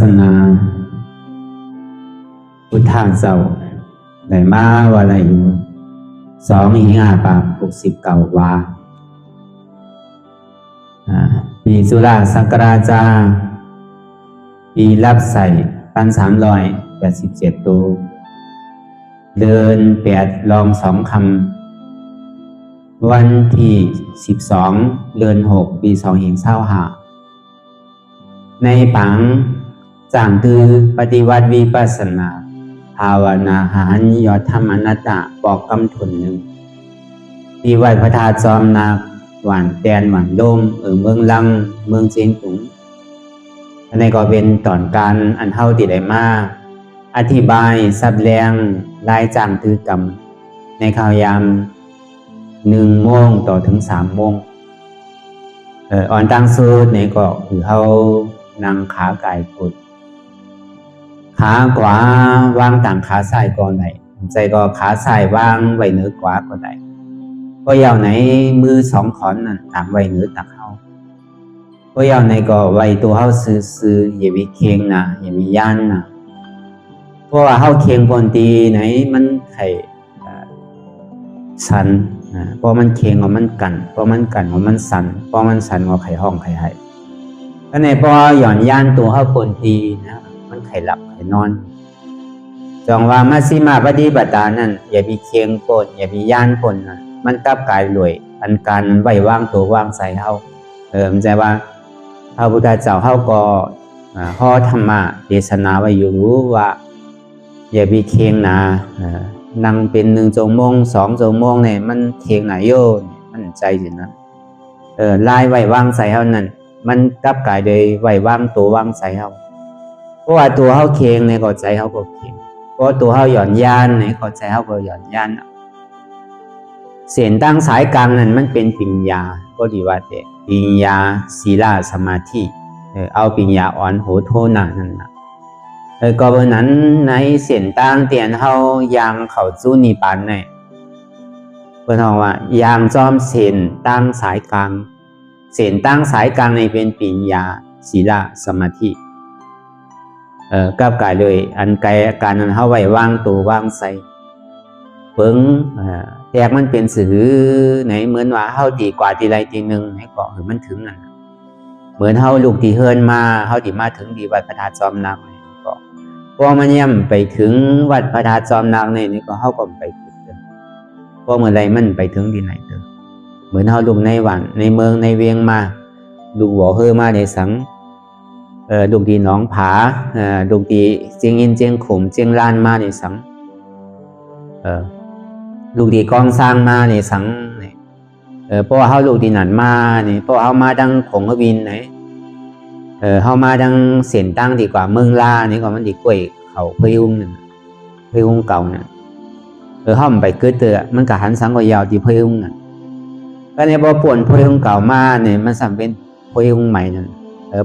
สนาพุทธาเจ้าได้มาวาไรอยู่2569 วาปีจุฬาศักราชาปีรับใส่1,387 ตัวเดิน8 ลอง 2 คำวันที่12 เดือน 6 ปี2525ในปังจางคือปฏิวัติวิปัสสนาภาวนาหารยอดธรรมอนัตตาปอกกำทุนหนึ่งที่วัดพระธาตุจอมนาหวานแดนหวานโดมเมืองลังเมืองเชียงตุงอันนี้ก็เป็นตอนการอันเท่าติดได้มากอธิบายสับแรงรายจางคือกรรมในข่าวยาม1 โมงต่อถึง3 โมงอ่อนตั้งสูตรนี่ก็คือเขานั่งขาไก่กดขาขวาวางต่างขาซ้ายก่อนได้ใจก็ขาซ้ายวางไว้เหนือขวาก็ได้ก็ยาวไหนมือ2 ขอนนั่นต่างไว้เหนือตักเขาก็ยาวไหนก็ไว้ตัวเขาซื้ออย่ามีเคียงนะอย่ามีย่านนะเพราะว่าเขาเคียงบนตีไหนมันไข่สันเพราะมันเคียงของมันกันเพราะมันกันของมันสันเพราะมันสันของไข่ห้องไข่ไห้ก็ในพอหย่อนย่านตัวเขาบนตีนะมันไข่หลับไข่นอนจองว่ามัชฌิมาปฏิปทานั่นอย่ามีเคียงปนอย่ามีย่านปนนะมันกลับกายรวยอันการมันไหวว่างตัวว่างใส่เขามันใจว่าพระพุทธเจ้าเขาก็ข้อธรรมะเทศนาไว้อยู่รู้ว่าอย่ามีเคียงนะนั่งเป็น1 ชั่วโมง 2 ชั่วโมงเนี่ยมันเคียงไหนโยมันใจสินะลายไหวว่างใส่เขานั่นมันกลับกายโดยไหวว่างตัวว่างใส่เขาเพราะว่าตัวเขาเคียงในก็ใจเขาก็เคียงเพราะตัวเขาหย่อนย่านในก็ใจเขาก็หย่อนย่านเสียนตั้งสายกลางนั้นมันเป็นปัญญาก็ดีว่าแต่ปัญญาศีลสมาธิเอาปัญญาอ่อนโหโทนานั่นนะก็เพราะนั้นในเสียนตั้งเตียนเขายางเขาจูนิปันเนี่ยเพื่อนบอกว่ายางจอมเสียนตั้งสายกลางเสียนตั้งสายกลางในเป็นปัญญาศีลสมาธิกับกายเลยอันไกลการนั้นเขาไว้ว่างตัวว่างใส่เพิ่งแตกมันเป็นสื่อไหนเหมือนว่าเขาดีกว่าทีไรทีหนึ่งให้เกาะหรือมันถึงนั่นเหมือนเขาลูกที่เฮินมาเขาดีมาถึงดีวัดพระธาตุจอมนาคเนี่ยก็พอมันย่ำไปถึงวัดพระธาตุจอมนาคเนี่ยนี่ก็เขาก็ไปถึงพอเมื่อไรมันไปถึงที่ไหนเถอะเหมือนเขาลูกในวันในเมืองในเวียงมาลูกหัวเฮอมาในสังลูกดีหนองผาลูกดีเจียงอินเจียงขมเจียงลานมาในสังลูกดีกองสร้างมาในสังเนี่ยเพราะว่าเขาลูกดีหนันมาเนี่ยเพราะเขามาดังผงกบินไหนเขามาดังเสียนตั้งดีกว่าเมืองลานี่ก็มันดีกว่าเขาพยุงหนึ่งพยุงเก่าเนี่ยเขาไปเกิดเตอมันกับหันสังก็ยาวที่พยุงน่ะก็เนี่ยพอป่วนพยุงเก่ามาเนี่ยมันสัมเป็นพยุงใหม่นั่น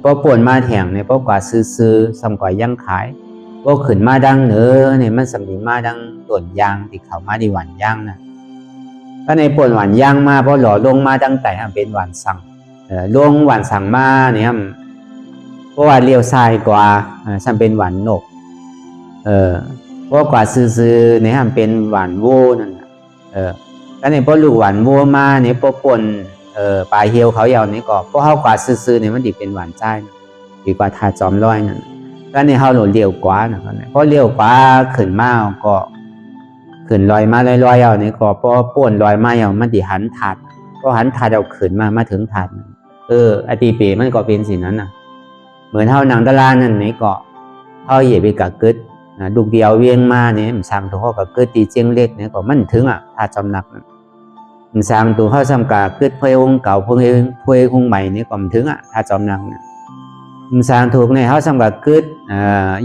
พอป่วนมาแถงเนี่ยพอกว่าซื้อสัมกว่ายังขายพอขึ้นมาดังเนื้อเนี่ยมันสัมผัสมาดังต้นยางที่เขามาดีหวานย่างนะก็ในป่วนหวานย่างมาพอหล่อลงมาดังแต่เป็นหวานสั่งลงหวานสั่งมาเนี่ยเพราะว่าเลี้ยวซ้ายกว่าสัมเป็นหวานนกเพราะกว่าซื้อเนี่ยเป็นหวานโวนั่นก็ในพอลูกหวานโวมาเนี่ยพอป่วนปลายเหี่ยวเขายาวนี่ก็เพราะเขากว่าซื้อเนี่ยมันดีเป็นหวานใจดีกว่าทาจอมร้อยนั่นก็ในเขาหล่นเลี้ยวกว่านะครับเพราะเลี้ยวกว่าขึ้นมาก็ขึ้นลอยมาลอยเอาเนี่ยก็เพราะป่วนลอยมาเอามันดีหันถัดเพราะหันถัดเอาขึ้นมาถึงถัดอติเปมันก็เป็นสิ่งนั้นนะเหมือนเท่าหนังตะลานั่นนี่ก็เขาเหยียบไปกับกึศดุกเดียวเวียงมาเนี่ยมันสั่งตัวเขากับกึศตีเจียงเล็กเนี่ยก็มันถึงถ้าจำหนักมันสั่งตัวเขาสั่งกับกึศเพยงเก่าเพยงใหม่เนี่ยก็มันถึงถ้าจำหนักมันสั่งถูกเนี่ยเขาสั่งกับกึศ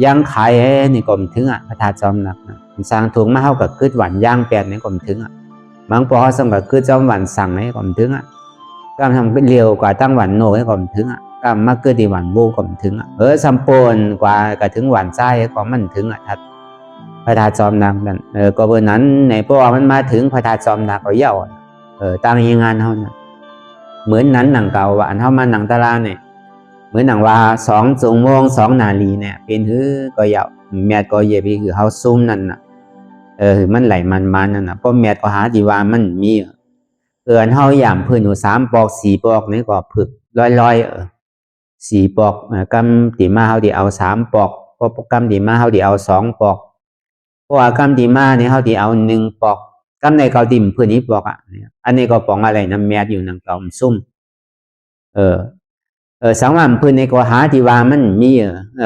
ย่างขายนี่ก็มันถึงพระธาตุจอมหนักมันสั่งถูกมาเขากับกึศหวานย่าง8เนี่ยก็มันถึงบางพอเขาสั่งกับกึศจอมหวานสั่งเนี่ยก็มันถึงก็ทำเป็นเร็วกว่าตั้งหวานโนเนี่ยก็มันถึงก็มาเกิดที่หวานโบก็มันถึงสัมปนกว่าก็ถึงหวานใจก็มันถึงทัดพระธาตุจอมหนักนั่นก็เบอร์นั้นในเพราะว่ามันมาถึงพระธาตุจอมหนักก็เย่าตั้งยังงานเขาเหมือนนั้นหนังเก่าว่าอันเขามาหนังตะลาเนี่ย เหมือนหนังว่า2 ชั่วโมง 2 นาทีเนี่ยเป็นหือก็ยาวแมทก็เย็บคือเฮาซุ่มนั่นน่ะมันไหลมันนั่นน่ะเพราะแมทก็หาดีว่ามันมีอันเฮาย่ามพื้นอยู่3 ปอก 4 ปอกนี่ก็ผึกร้อย4 ปอกกำติมาเฮาสิเอา3 ปอกเพราะกำติมาเฮาสิเอา2 ปอกเพราะว่ากำติมานี่เฮาสิเอา1 ปอกกำในเกาติ่มพื้นนี้ปอกอันนี้ก็ปองอะไรนะแมทอยู่นั่นก็ซุ่มสังว่าพื้นในก็หาที่ว่ามันมี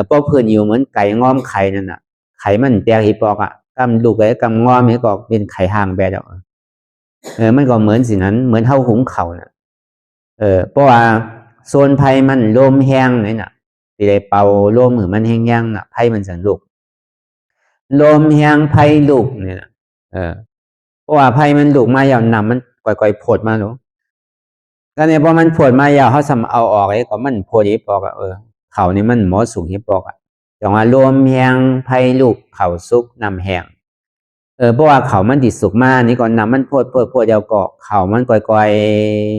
เพราะพื้นอยู่เหมือนไก่ง้อมไข่นั่นน่ะไข่มันแตกอีปอกกำลูกไอ้กำง้อมนี่ก็เป็นไข่ห่างแบบมันก็เหมือนสินั้นเหมือนเท่าหุงเข่าน่ะเพราะว่าโซนไผ่มันลมแห้งนี่น่ะที่ได้เป่าลมหรือมันแห้งๆน่ะไผ่มันสันลูกลมแห้งไผ่ลูกเนี่ยเพราะว่าไผ่มันลูกมายาวนำมันก่อยๆผดมาหนูก็เนี่ยพอมันผดมายาวเขาสำเอาออกไอ้ก็มันผดอีปอกเขานี่มันหมอสุกอีปอกอย่างว่าลมแห้งไผ่ลูกเขาสุกนำแห้งเพราะว่าเขามันติดสุกมานี่ก่อนนำมันพดเดียวก็เขามันก่อย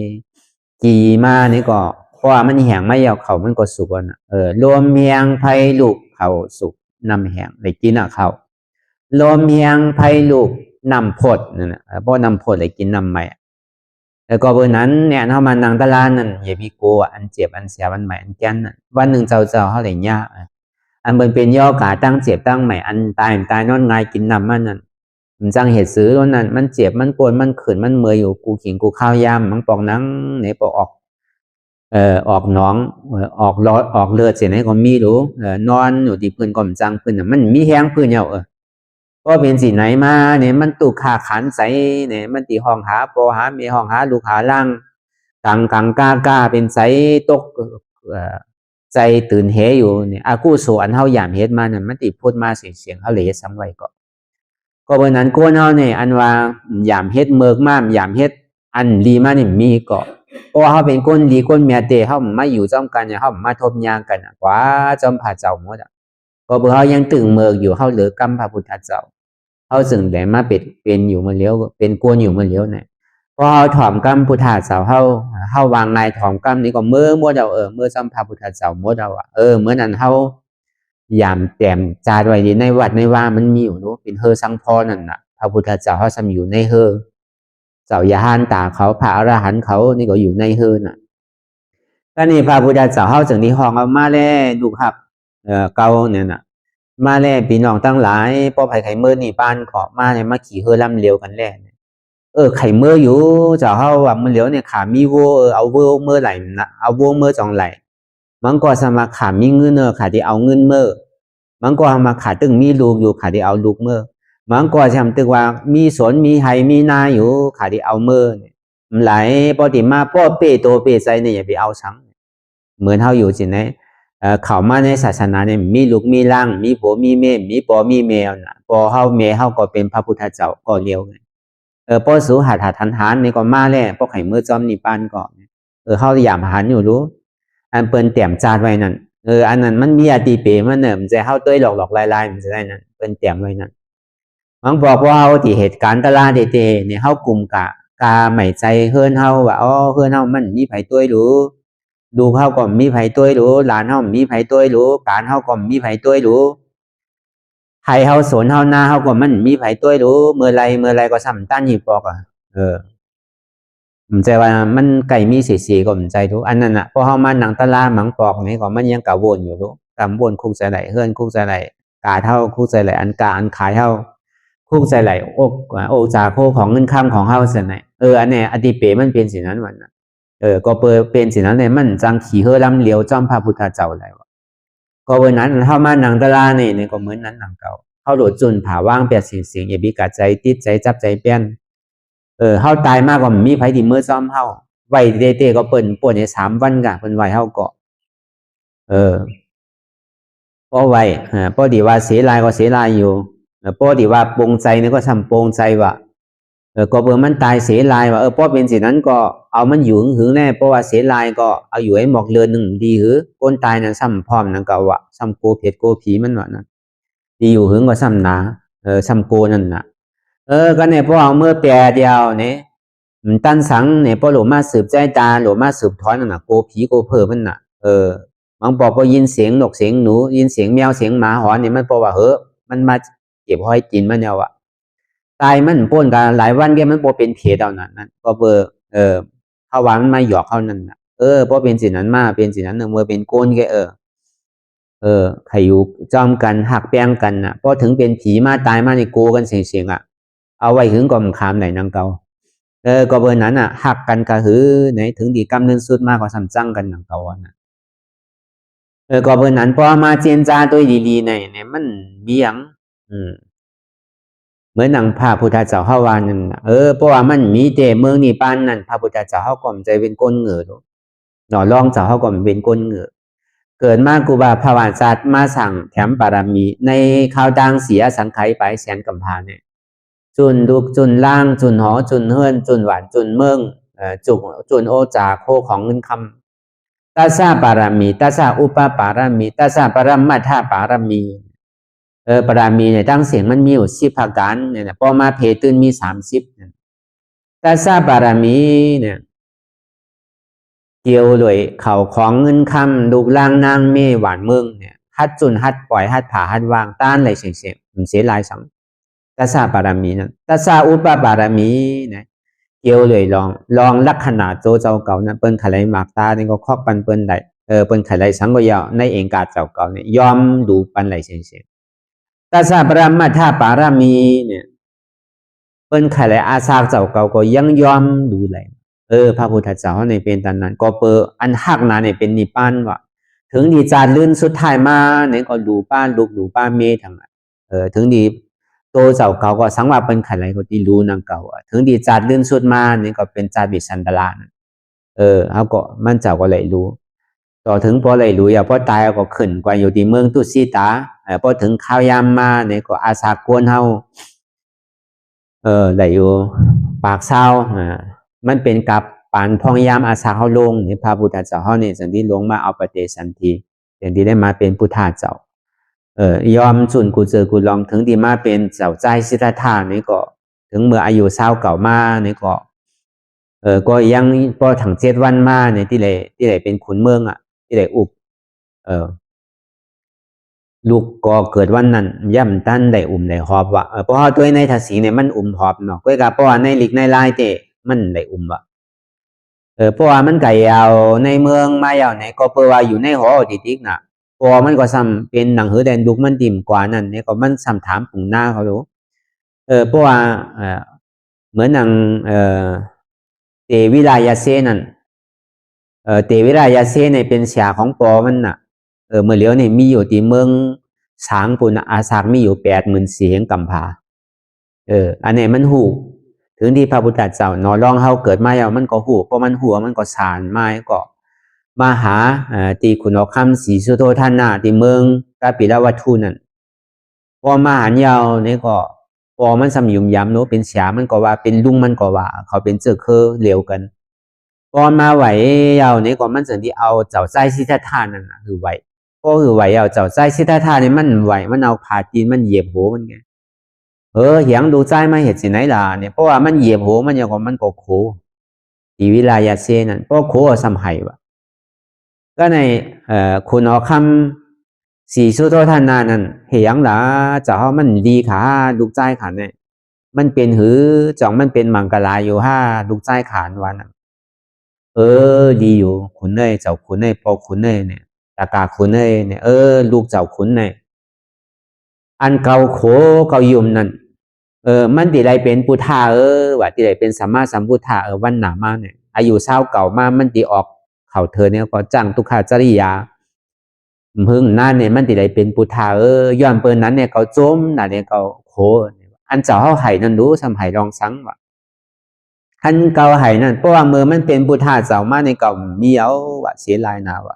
ๆจีมานี่ก็เพราะว่ามันแห้งไม่ยาวเขามันก็สุกนะลมแห้งไผ่ลูกเขาสุกนำแห้งได้กินเขาลมแห้งไผ่ลูกนำพดนั่นแหละเพราะนำพดได้กินนำใหม่แล้วก็เบอร์นั้นเนี่ยเขามานั่งตลาดนั่นอย่าพี่โกอันเจ็บอันเสียวันใหม่อันแก่นวันหนึ่งเจ้าเขาเลยยากอันเป็นย่อกาตั้งเจ็บตั้งใหม่อันตายนอนงายกินนำมันนั่นมันจังเหตุซื้อแล้วนั่นมันเจ็บมันปวดมันขืนมันเมื่อยอยู่กูขิงกูข้าวยามมันปอกนังเนี่ยปอกออกออกหนองออกรอดออกเลือดเสียไหนก็มีรู้นอนอยู่ที่พื้นก่อมจังพื้นมันมีแห้งพื้นเนี่ยก็เป็นสีไหนมาเนี่ยมันตุกขาขันใสเนี่ยมันตีห้องหาปอหาเมีห้องหาลูกหาล่างกังกาเป็นใสตกใจตื่นเหอยู่เนี่ยอากูสวนเฮาหยามเฮ็ดมาเนี่ยมันติพูดมาเสียงเฮาเลยซ้ำไว้ก็เบอร์นั้นกูเนาะเนี่ยอันว่าหยามเฮ็ดเมิกมากหยามเฮ็ดอันดีมาเนี่ยมีก็เพราะว่าเขาเป็นคนดีคนเมียเตะเขามาอยู่จ้อมกันเนี่ยเขามาทบยางกันกว่าจอมผาเจ้าหมดก็เบอร์เขายังตึงเมิกอยู่เขาเหลือกำพระพุทธเจ้าเขาสึงแต่มาเป็นอยู่มาเลี้ยวเป็นกวนอยู่มาเลี้ยวเนี่ยพอเขาถอมกำพุทธาเจ้าเขาวางนายถอมกำนี่ก็เมื่อมดเอาเมื่อจอมพระพุทธเจ้ามดเอาเมื่อนั้นเขายามแต้มจาดไว้ในวัดในว่ามันมีอยู่เนาะเป็นสังพอนั่นน่ะพระพุทธเจ้าเขาซ้ำอยู่ในเจ้ายาหานตาเขาพระอรหันต์เขานี่ก็อยู่ในน่ะก็นี่พระพุทธเจ้าเขาจึงที่ห้องเอามาแลลูกครับเก่าเนี่ยน่ะมาแลพี่น้องตั้งหลายป้อไผ่ไข่เมื่อนี่ป้านขอมาเนี่ยมาขี่ลำเลียวกันแล่ไข่เมื่ออยู่เจ้าเขาว่ามันเลียวเนี่ยขามีวัวเอาวัวเมื่อไหร่นะเอาวัวเมื่อจองไหลมันก็สมาขามีเงินขาที่เอาเงินเมื่อมันก็มาขาตึงมีลูกอยู่ขาที่เอาลูกเมื่อมันก็จำตึกว่ามีสวนมีไห่มีนาอยู่ขาที่เอาเมื่อไหลปกติมาป้อเป้โตเป้ใจเนี่ยอย่าไปเอาสังเหมือนเท่าอยู่สินะเขามาในศาสนาเนี่ยมีลูกมีร่างมีผัวมีแม่มีปอมีแมวนะปอเฮาแม่เฮาก็เป็นพระพุทธเจ้าก็เลี้ยวปอสูหัดทันนี่ก็มาแล้วปอไข่เมื่อจอมนิปานก่อนเฮาอยากหันอยู่รู้อันเปิ้นเตี่ยมจาดไว้นั่นอันนั้นมันมีอติเปมันเนี่ยมันจะเฮาต้วยหลอกลายมันจะได้นั่นเปิ้นเตี่ยมไว้นั่นมันบอกว่าเฮาที่เหตุการณ์ตลาดเตเนี่ยเฮากลุ่มกาใหม่ใจเฮือนเฮาว่าเฮือนเฮามันมีไผต้วยรู้ดูเฮาก็มีไผต้วยรู้หลานเฮามีไผต้วยรู้การเฮาก็มีไผต้วยรู้ไผเฮาสนเฮาหน้าเฮาก็มันมีไผต้วยรู้เมื่อไรก็ซ้ำตั้นหีปอกผมใจว่ามันไก่มีสีก็ผมใจทุกอันนั้นน่ะพอเฮามาหนังตะลาหมังปอกนี่ก็มันยังกะวนอยู่ทุกกำวนคุกใจไหลเฮือนคุกใจไหลกาเท่าคุกใจไหลอันกาอันขายเท่าคุกใจไหลโอกจากโคของเงินข้ามของเฮาเสียไหนอันนี้อดีเปมันเป็นสิ่งนั้นวันน่ะก็เป็นสิ่งนั้นเลยมันจังขี่เฮือลำเลียวจอมพระพุทธเจ้าอะไรวะก็วันนั้นเฮามาหนังตะลานี่ก็เหมือนนั้นหนังเก่าเฮาโหลดจุนผ่าว่างเปียสิ่งอย่าบิกาใจติดใจจับใจเปี้ยนเฮาตายมากกว่ามีไผที่มือซ้อมเฮาไว้เตก็เปิ้นปวดใน3 วันกะเปิ้นไว้เฮาเกาะพอไว้พอดีว่าเสียลายก็เสียลายอยู่พอดีว่าปงใจนี่ก็ทำปงใจว่าก็เบิ่มันตายเสียลายว่าพอเป็นสินั้นก็เอามันอยู่หึงแน่เพราะว่าเสียลายก็เอาอยู่ให้หมอกเลือนนึงดีหือคนตายนั้นซ้ำพร้อมนั่นก็ว่าซ้ำโกเผ็ดโกผีมันว่านั้นดีอยู่หึงก็ซ้ำหนาซ้ำโกนั่นน่ะก็เนี่ยพอเอาเมื่อแปรเดียวเนี่ยมันตั้นสังเนี่ยพอหลวมาสืบใจตาหลวมาสืบถอนนั่นน่ะโกผีโกเพ้อมันน่ะ บางบอกว่ายินเสียงนกเสียงหนูยินเสียงแมวเสียงหมาหอนเนี่ยมันบอกว่ามันมาเก็บห้อยกินมันเนี่ยว่ะตายมันป้นกันหลายวันแกมันบ่เป็นเพศเอานั่นก็เขาว่ามันมาหยอกเขานั่นน่ะบ่เป็นสิ่งนั้นมาเป็นสิ่งนั้นเมื่อเป็นโกนแกใครอยู่จอมกันหักแป้งกันน่ะพอถึงเป็นผีมาตายมาในโกกันเสียงอ่ะเอาไว้ถึงก่อมคามไหนนางเกาก็เบอร์นั้นอ่ะหักกันกะหือไหนถึงดีกำเนินสุดมากกว่าซ้ำจังกันนางเกาน่ะก็เบอร์นั้นพอมาเจนจาตัวดีๆเนี่ยมันมีหยังเหมือนหนังพระพุทธเจ้าเฮาว่านั่นเพราะว่ามันมีแต่เมืองนี่ปานนั้นพระพุทธเจ้าเฮาก็ใจเป็นก้นเหงือหน่อรองเจ้าเฮาก็เป็นก้นเหงือเกิดมากูบาภาวะศาสตร์มาสั่งแถมบารมีในข่าวดังเสียสังไขไปแสนกำพาเนี่ยจุนดุกจุนล่างจุนหอจุนเฮือนจุนหวานจุนเมืองจุนโอจาโคของเงินคำตัสสะบารมีตัสสะอุปปารมีตัสสะปรมัตถบารมีปรามีเนี่ยตั้งเสียงมันมีอยู่10ประการเนี่ยพอมาเพตื่นมี30ตัสสะบารมีเนี่ยเกี่ยวเลยเข่าของเงินคำดูล่างนางเมหวานเมืองเนี่ยฮัดจุนฮัดปล่อยฮัดผ่าฮัดวางต้านอะไรเสียมันเสียลายสังตัสสะบารมีนั่นตัสสะอุปบารมีเนี่ยเกี่ยวเลยลองลักษณะโจเจ้าเก่านะเปิ้นไขไลหมากตาเนี่ยก็ครอบปันเปิ้นได้เปิ้นไขไลสังก็ยาวในเองกาเจ้าเก่าเนี่ยยอมดูปันไหลเสียตัสสะปรมัตถบารมีเนี่ยเปิ้นไขไลอาสาเจ้าเก่าก็ยังยอมดูแลพระพุทธเจ้าในเป็นตอนนั้นก็เปิดอันหักนาเนี่ยเป็นนิพพานว่ะถึงดีจาลื่นสุดท้ายมาเนี่ยก็ดูป้านลูกดูป้าเมย์ทั้งนั้นถึงดีโตเจ้าเก่าก็สังว่าเป็นขันไรก็ที่รู้นางเก่าถึงดีจาลื่นสุดมาเนี่ยก็เป็นจาบิสันตลาเขาก็มันเจ้าก็เลยรู้ต่อถึงพอเลยรู้อย่าพอตายก็ขึ้นกว่าอยู่ที่เมืองตุสีตาพอถึงข้าวยามมาเนี่ยก็อาสากวนเฮาได้อยู่ปากเศร้ามันเป็นกับปานพองยามอาสาเฮาลงนี่พระพุทธเจ้าเฮานี่สันที่ลงมาเอาปฏิสันทีอย่างที่ได้มาเป็นพุทธาเจ้ายอมจุนกูเจอกูลองถึงที่มาเป็นเจ้าใจสิทธัตถะนี่ก็ถึงเมื่ออายุ20เก่ามานี่ก็ก็ยังพอถัง7วันมาเนี่ยที่ไหนเป็นขุนเมืองที่ไหนอุบลูกก็เกิดวันนั้นย่ำตั้นได้ได้หอบว่ะเพราะตัวในทัศสีเนี่ยมันหอบเนาะก็เพราะว่าในหลีกในลายเตะมันได้ว่ะเพราะว่ามันไก่ยาวในเมืองมายาวไหนก็เพราะว่าอยู่ในหอติดน่ะพอมันก็ซ้ำเป็นหนังหือแดนดุกมันดิ่มกว่านั้นเนี่ยก็มันซ้ำถามปุ่งหน้าเขารู้เพราะว่าเหมือนหนังเตวิรายาเซนั่นเตวิรายาเซเนี่ยเป็นเสียของปอมันน่ะเมื่อเลี้ยวเนี่ยมีอยู่ที่เมืองสางปุณอาสากมีอยู่84,000แห่งกำพาอันนี้มันหูถึงที่พระพุทธเจ้านอร้องเฮาเกิดมาแล้วมันก็หูเพราะมันหัวมันก็สารมาก็มาหาตีขุนอคำศรีสุโธทานาที่เมืองกาปิลวัตถุนั่นพอมาหารยาวนี่ก็พอมันสำยุมย้ำเนาะเป็นเสียมันก็ว่าเป็นลุงมันก็ว่าเขาเป็นเจ้าเคอเหลวกันพอมาไหวยาวนี่ก็มันสันที่เอาเจ้าใจสิทธัตถานั่นน่ะคือไหวก็คือไหวเอาเจ้าใจสิทธัตถานี่มันไหวมันเอาผ่าจีนมันเหยียบโหมันไงเหียงดูใจมาเหตุสิไหนล่ะเนี่ยเพราะว่ามันเหยียบโหมันอย่างของมันก็โคตีวิลายาเซนั่นเพราะโคสัมไหวะก็ในคุณอคำสีสุโธทานานั่นเหียงล่ะเจ้ามันดีขาลูกใจขันเนี่ยมันเป็นหือจ่องมันเป็นมังกรลายอยู่ลูกใจขานวันดีอยู่ขุนเนยเจ้าขุนเนยพอขุนเนยเนี่ยตากาขุนเนยเนี่ยลูกเจ้าขุนเนยอันเก่าโขเก่ายุ่มนั่นมันที่ใดเป็นพุทธาว่าที่ใดเป็นสัมมาสัมพุทธาวันหนามาเนี่ยอายุ20เก่ามามันที่ออกเข่าเธอเนี่ยก็จังทุกขาจริยาพึ่งนั่นเนี่ยมันที่ใดเป็นพุทธาย้อนเปิ้นนั้นเนี่ยเขาโจมนั่นเนี่ยเขาโขอันเจ้าเฮาไห้นั่นรู้สำไห้รองสังว่าอันเก่าไห้นั่นเพราะว่าเมื่อมันเป็นพุทธาเจ้ามาในเก่ามีเอาว่าเสียลายนาว่า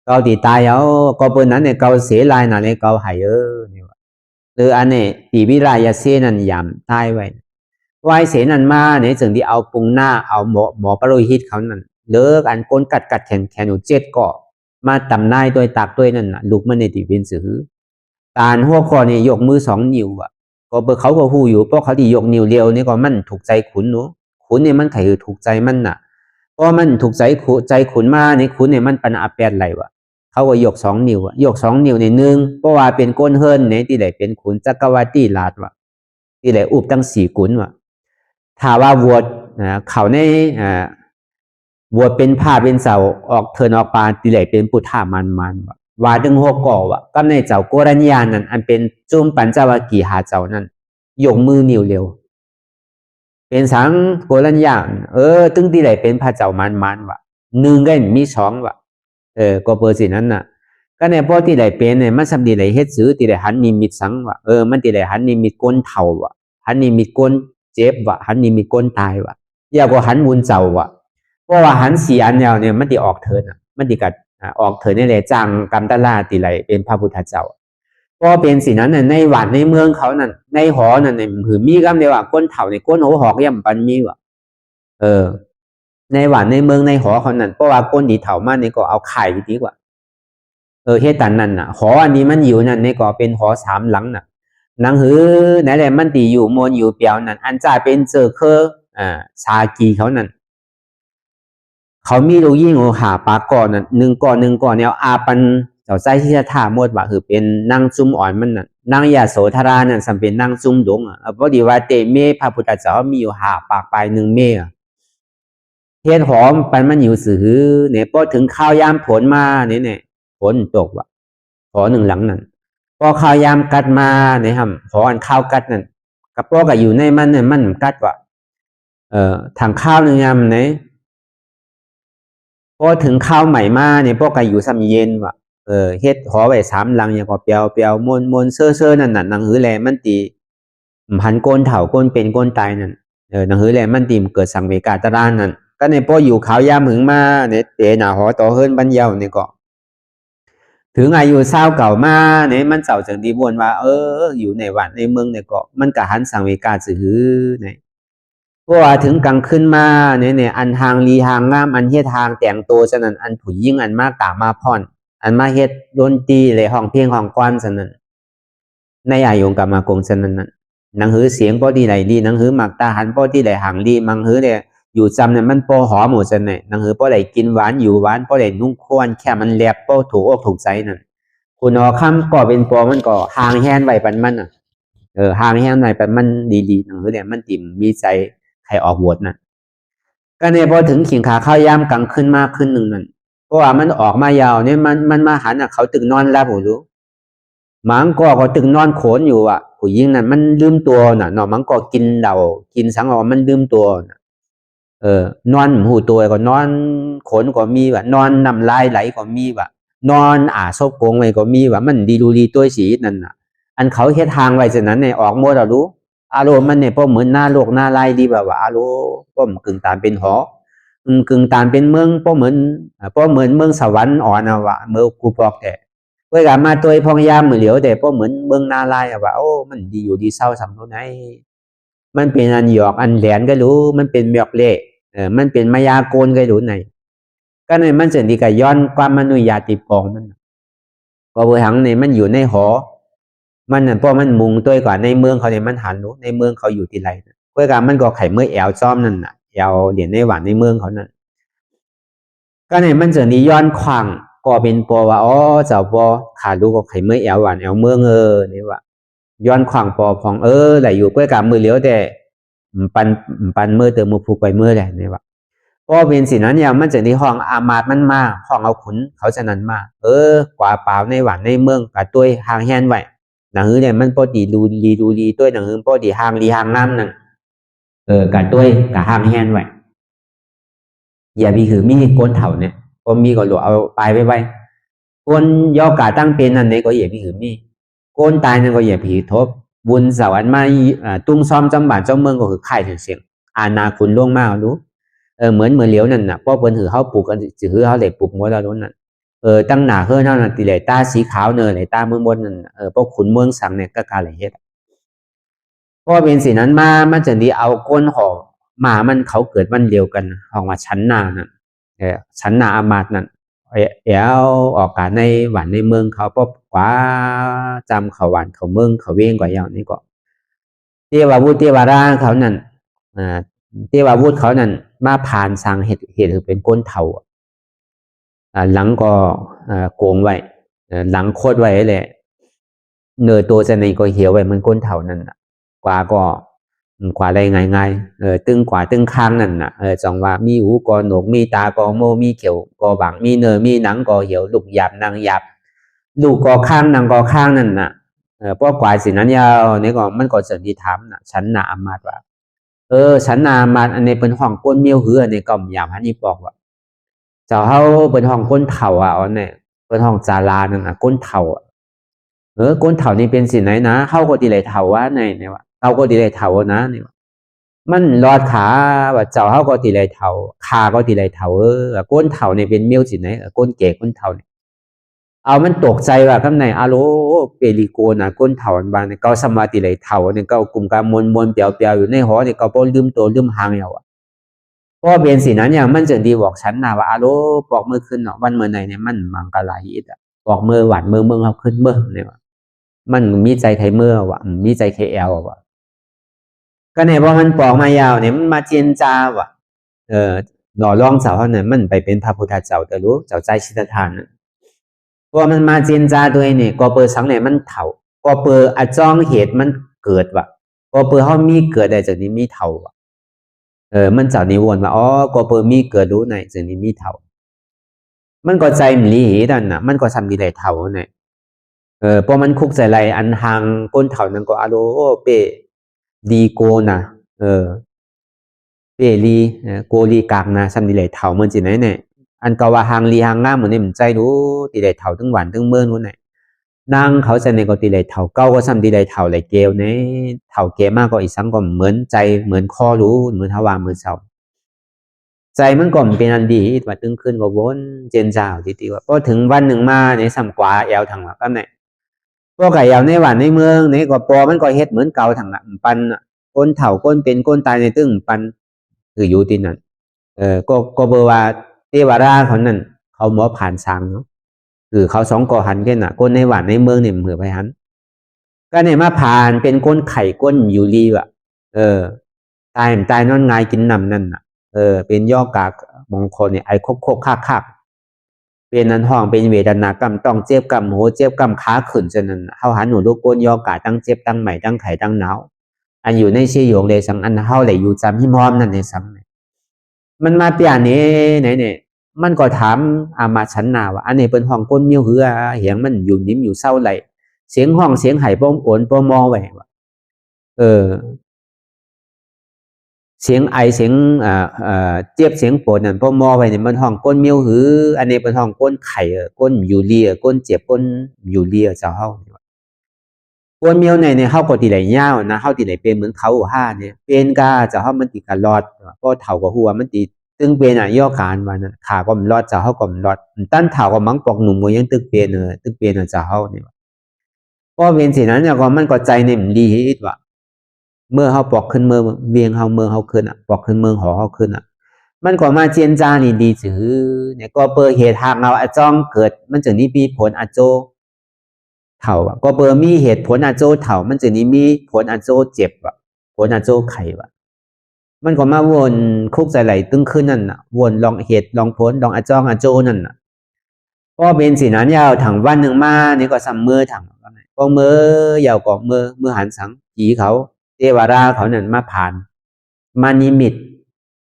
เก่าที่ตายเอาก็เปิ้นนั้นเนี่ยเก่าเสียลายนาเนี่ยเก่าไห้เนี่ยหรืออันนี้ตีวิรายาเซนันยำตายไว้เสนันมาเนี่ยจึงที่เอาปุงหน้าเอาหมอปรุหิตเขานั่นเลิกอันก้นกัดแขนอยู่7เกาะมาตำนายด้วยตักด้วยนั่นน่ะลูกมันในตีวินสือการหัวคอเนี่ยยกมือ2 นิ้วก็เบอร์เขาก็หูอยู่เพราะเขาที่ยกนิ้วเดียวนี่ก็มันถูกใจขุนเนาะขุนเนี่ยมันไขถูกใจมันน่ะเพราะมันถูกใจขุนมาเนี่ยขุนเนี่ยมันปัญหาแปดไหล เขาก็ยกสองนิ้วยกสองนิ้วในหนึ่งเพราะว่าเป็นก้นเฮิรนเนี่ยที่ไหนเป็นขุนจักรวรรดิราชวะที่ไหนอุบตั้งสี่ขุนวะถ้าว่าวัวเขาในวัวเป็นผ้าเป็นเสาออกเทินออกปาที่ไหนเป็นปุถามันวะว่าดึงหัวก่อวะก็ในเจ้าโกรัญญานั่นอันเป็นจุ่มปัญจวัคคีย์หาเจ้านั่นยกมือนิ้วเร็วเป็นสังโกรัญญาตึงที่ไหนเป็นพระเจ้ามันวะหนึ่งก็มีสองวะก็เปอร์สินั้นน่ะก็ในพอที่ไหนเป็นเนี่ยมันสำดีไหนเฮ็ดซื้อที่ไหนหันนิมิตสังวะมันที่ไหนหันนิมิตก้นเท่าวะหันนิมิตก้นเจ็บวะหันนิมิตก้นตายวะอย่าก็หันบุญเจ้าวะเพราะว่าหันสี่อันยาวเนี่ยมันที่ออกเทินอ่ะมันที่กัดออกเทินนี่แหละจังกรรมตลาที่ไหนเป็นพระพุทธเจ้าก็เป็นสิ่งนั้นในวัดในเมืองเขานั่นในหอนั่นเนี่ยคือมีคำเดียวว่าก้นเท่าในก้นหัวหอกย่ำปันมีวะในวัดในเมืองในหอเขานั่นเพราะว่าก้นดีเท่ามันนี่ก็เอาไข่ดีกว่าเฮ็ดตันนั่นน่ะหออันนี้มันอยู่นั่นนี่ก็เป็นหอสามหลังน่ะหนังหือไหนแหละมันตีอยู่มนอยู่เปียวนั่นอันจ่าเป็นเจอเคอชากีเขานั่นเขามีลูกยิ่งหาปากก่อนนั่นหนึ่งก่อนเนี่ยอาปันเจ้าใจที่จะท่าหมดว่าคือเป็นนางจุ้มอ่อนมันน่ะนางยาโสธรานั่นสัมเป็นนางจุ้มดงพอดีว่าเตเมพระพุทธเจ้ามีอยู่หาปากปลายหนึ่งเมเฮ็ดหอมปันมันอยู่สื่อเนี่ยพอถึงข้าวยามผลมาเนี่ยฝนตกว่ะหอหนึ่งหลังนั่นพอข้าวยามกัดมาเนี่ยครับหออันข้าวกัดนั่นกับพวกก็อยู่ในมันเนี่ยมันกัดว่ะทางข้าวหนึ่งยามไหนพอถึงข้าวใหม่มาเนี่ยพวกก็อยู่ซ้ำเย็นว่ะเฮ็ดหอไว้สามหลังอย่างก็เปียวมนเซ่อนั่นน่ะหนังหือแลมันตีพันโกนเถ่าโกนเป็นโกนตายนั่นหนังหือแลมันตีเกิดสังเวกาตรานนั่นก็ในพออยู่ขาวยามหึงมาเนี่ยเตะหน้าหอต่อเฮิรนบรรเยาเนี่ยก็ถึงอายุเศร้าเก่ามาเนี่ยมันเจ้าจังดีบวนว่าอยู่ในวัดในเมืองเนี่ยก็มันกะหันสังเวกาสื่อเนี่ยเพราะว่าถึงกลางขึ้นมาเนี่ยอันทางลีหางงามอันเฮ็ดทางแต่งตัวฉะนั้นอันผู้ยิ่งอันมากกะมาพ่อนอันมาเฮ็ดดนตรีเลยห้องเพลงห้องกวนฉะนั้นในอายุกรรมากงฉะนั้นหนังหือเสียงป้อที่ไหนดีหนังหือหมักตาหันป้อที่ไหนห่างดีมังหือเนี่ยอยู่จำเนี่ยมันป้อหอมหมดฉะนั้นหนังหือป้อไหนกินหวานอยู่หวานป้อไหนนุ่งควรแค่มันแลบป้อถูกอกถูกใจนั่นคุณอคำก็เป็นป้อมันก็ห่างแหนไว้ปันมันห่างแหนไว้ปันมันดีๆหนังหือเนี่ยมันติ่มมีใจใครออกบทน่ะก็เนี่ยพอถึงขิงขาข้าวยามกลางขึ้นมากขึ้นหนึ่งนั่นเพราะว่ามันออกมายาวเนี่ยมันมาหันเขาตึกนอนแล้วผมรู้มังก็ตึกนอนโขนอยู่ผู้หญิงนั่นมันลืมตัวน่ะเนาะมังก็กินเหล้ากินสังมันลืมตัวนอนหูตัวก็นอนโขนก็มีนอนน้ำลายไหลก็มีนอนซบโกงไว้ก็มีมันดีดูดีตัวสีนั่นน่ะอันเขาเฮ็ดทางไว้ฉะนั้นเนี่ยออกโมดเรารู้อารมณ์มันเนี่ยพอเหมือนหน้าโลกหน้าลายดีว่าอารมณ์ก็กึ่งตามเป็นหอกึ่งตามเป็นเมืองพอเหมือนเมืองสวรรค์อ่อนเมื่อกูบอกแต่เวลามาตัวพองยามมือเหลียวแต่พอเหมือนเมืองนาลายโอ้มันดีอยู่ดีเศร้าสำนักไหนมันเป็นอันหยอกอันแหลนก็รู้มันเป็นหยอกเล่มันเป็นมายาโกนก็รู้ไหนก็ในมันเสดีกับย้อนความมนุษยาติปองมันก็เบอร์หังเนี่ยมันอยู่ในหอมันน่ะเพราะมันมุงตัวกว่าในเมืองเขาเนี่ยมันหันรู้ในเมืองเขาอยู่ที่ไรเวลามันก็ไข่เมื่อแอลซ้อมนั่นน่ะแอลเหรียญในหวานในเมืองเขานั่นก็ในมันเสดีย้อนขวางก็เป็นปอว่าเจ้าปอขาดูก็ไข่เมื่อแอลหวานแอลเมืองนี่ว่าย้อนขวางปอพองไหลอยู่เพื่อการมือเลี้ยวแต่ปันเมื่อเติมมือผูกไปเมื่อไหร่นี่ว่าก็เป็นสิ่งนั้นอย่างมันจะในห้องอามาตมันมากห้องเอาขุนเขาจะนั้นมากกว่าเปล่าในหวานในเมืองกับตัวห่างแหนไว้หนังหือเนี่ยมันพอดีดูดีตัวหนังหือพอดีห่างน้ำนั่นกับตัวกับห่างแหนไว้อย่ามีคือมีก้นเถ่าเนี่ยก็มีก็หลวเอาปลายไว้ก้นย่อกาตั้งเป็นนั่นเนี่ยก็อย่ามีคือมีก้นตายนั่นก็อย่าผีทบบุญสวรรค์มาตุ้งซ้อมจำบาดเจ้าเมืองก็คือไข่ถึงเสียงอาณาคุณล่วงมากรู้เหมือนเหลียวนั่นน่ะเพราะเปิ้นหือเขาปลูกกันหือเขาเหล็กปลูกหัวเราโดนนั่นตั้งหนาเฮือเท่านั้นตีเหล็กตาสีขาวเนยเหล็กตาเมืองบนนั่นพวกขุนเมืองสังเนี่ยก็การไหลเฮ็ดเพราะเป็นสิ่งนั้นมามันจะดีเอาก้นห่อหมามันเขาเกิดวันเดียวกันห้องว่าชั้นนานั่นชั้นนาอามาตนั่นออกการในหวานในเมืองเขาพบกว่าจำเขาหวานเขาเมืองเขาเว้งกว่าอย่างนี้ก็เทวาวุฒิเทวาราเขานั่นเทวาวุฒิเขานั่นมาผ่านสร้างเหตุเป็นก้นเถ่า หลังก็โกงไว้หลังโคตรไว้เลยเนื้อตัวจะในก็เหี่ยวไว้มันก้นเท่านั้นกว่าก็กว่าได้ง่ายตึงกว่าตึงข้างนั่นจังว่ามีหูก็หนกมีตาก็โมมีเขียวก็บางมีเนื้อมีหนังก็เหี่ยวลูกหยาบนางหยาบลูกก็ข้างนางก็ข้างนั่นเพราะกว่าสินั้นยาวเนี่ยก็มันก็จะดีถามฉันอามาตว่าฉันอามาตอันนี้เป็นห้องก้นเมียวเหือในก็ยามฮันนี่บอกว่าเจ้าเฮาเป็นห้องก้นเถ่าอันนี้เป็นห้องจารานั่นก้นเถ่าก้นเถ่านี่เป็นสิไหนนะเฮาก็ดีเลยเถ่าว่าในเนี่ยว่าเฮาก็ดีเลยเถ่านะเนี่ยมันรอดขาว่าเจ้าเฮาก็ดีเลยเถ่าขาก็ดีเลยเถ่าก้นเถ่านี่เป็นเมียวสิไหนก้นเก๋ก้นเถ่านี่เอามันตกใจว่าข้างในอาโลเปริโกนะก้นเถ่าอันบางเนี่ยก็สมาธิเลยเถ่าเนี่ยก็กลุ่มการมวลเปียวอยู่ในหอเนี่ยก็บ่ลืมตัวลืมหางเอาเพราะเป็นสินั้นอย่างมันจึงดีบอกฉันนะว่าอาโลบอกเมื่อคืนเนาะวันเมื่อไหนเนี่ยมันมังกรไหลบอกเมื่อหวานเมื่อเมืองเขาขึ้นเมื่อเนี่ยมันมีใจไทยเมื่อวะมีใจไทยแอลวะก็เนี่ยพอมันปอกมายาวเนี่ยมันมาเจียนจาวะหน่อร่องเสาเขาเนี่ยมันไปเป็นพระพุทธเจ้าแต่รู้เจ้าใจชิตทานเพราะมันมาเจียนจาด้วยเนี่ยก็เปิดสังเนี่ยมันเถาก็เปิดอจ้องเหตุมันเกิดวะก็เปิดเขามีเกิดได้จากนี้มีเถาวะมันเจ้านิวรณ์ว่าอ๋อก็เปิดมีเกิดรู้ในจากนี้มีเถามันก็ใจมันลีหีดันน่ะมันก็ทำดีเลยเถาเนี่ยเพราะมันคุกใจไรอันหางก้นเถานั้นก็อาโลเปดีโกนะเปรีโกลีกากนะซ้ำดีเลยเถาเหมือนจีไหนเนี่ยอันก็ว่าหางลีหางง่ามเหมือนนี่มันใจรู้ตีเลยเถาทั้งวันทั้งเมื่อนู้นเนี่ยนางเขาจะในก็ตีเลยเถาเก้าก็ซ้ำดีเลยเถาเลยเกลเนี่ยเถาเกมากก็อีกสังก็เหมือนใจเหมือนข้อรู้เหมือนทวารเหมือนเสาใจมันก็เป็นอันดีว่าตึงขึ้นก็วนเจนเจ้าทีว่าพอถึงวันหนึ่งมาในสัมกวาแอลทางว่าก็เนี่ยพวกไก่ยาวในหวานในเมืองในก็ปอมันก็เฮ็ดเหมือนเก่าทางละปันก้นเถ่าก้นเป็นก้นตายในตึ้งปันคืออยู่ที่นั่นก็เบอร์ว่าเทวราเขานั่นเขาหมอผ่านสางเนาะคือเขาสองก่อหันกันก้นในหวานในเมืองเนี่ยเหมือไปหันก็เนี่ยมาผ่านเป็นก้นไข่ก้นอยู่รีว่ะตายนอนงายกินนำนั่นเป็นย่อกากมงคลเนี่ยไอ้โคกคักเป็นนั้นห้องเป็นเวทนากรรมต้องเจ็บกรรมโหเจ็บกรรมขาขึ้นจนนั้นเฮาหันหนูลูกก้นยอกาตั้งเจ็บตั้งใหม่ตั้งไข่ตั้งหนาวอันอยู่ในเชี่ยโยงเลยสังอันเฮาเลยอยู่จำที่มอมนั่นในสังมันมาเปลี่ยนนี้ไหนเนี่ยมันก็ถามอามาชันนาว่าอันนี้เป็นห้องก้นมิ้วเหือเหียงมันอยู่นิ่มอยู่เศร้าไหลเสียงห้องเสียงไห่ป้องโอนป้อมอไว้ว่าเสียงไอเสียงเจี๊ยบเสียงปวดนั่นพอมอไปเนี่ยมันห้องก้นเมียวหืออันนี้เป็นห้องก้นไข่ก้นยูเรียก้นเจ็บก้นยูเรียเจ้าเฮาก้นเมียวเนี่ยเฮาก็ตีไหลยาวนะเฮาตีไหลเป็นเหมือนเขาห้าเนี่ยเป็นกาเจ้าเฮามันตีกันรอดก็เท่ากับหัวมันตีตึงเป็นย่อการวันนั้นขาก็มันรอดเจ้าเฮาก็มันรอดตั้นเท่ากับมังปอกหนุ่มมวยยังตึกเป็นตึกเป็นเจ้าเฮาเนี่ยก็เป็นสิ่งนั้นเนี่ยก็มันก็ใจเนี่ยมันดีฮิตว่ะเมื่อเขาปอกขึ้นเมืองเวียงเขาเมืองเขาขึ้นปอกขึ้นเมืองหอเขาขึ้นมันก็มาเจียนจานี่ดีจือเนี่ยก็เปิดเหตุทางเราอาจ้องเกิดมันจึงนี้มีผลอาโจเถ่าก็เปิดมีเหตุผลอาโจเถ่ามันจึงนี้มีผลอาโจเจ็บผลอาโจไข่มันก็มาวนคุกใจไหลตึงขึ้นนั่นวนลองเหตุลองผลลองอาจ้องอาโจนั่นก็เป็นสีนั้นยาวถังวันหนึ่งมานี่ก็ซ้ำมือถังก็มือยาวก็มือหันสังผีเขาเทวราเขาเนี่ยมาผ่านมานิมิต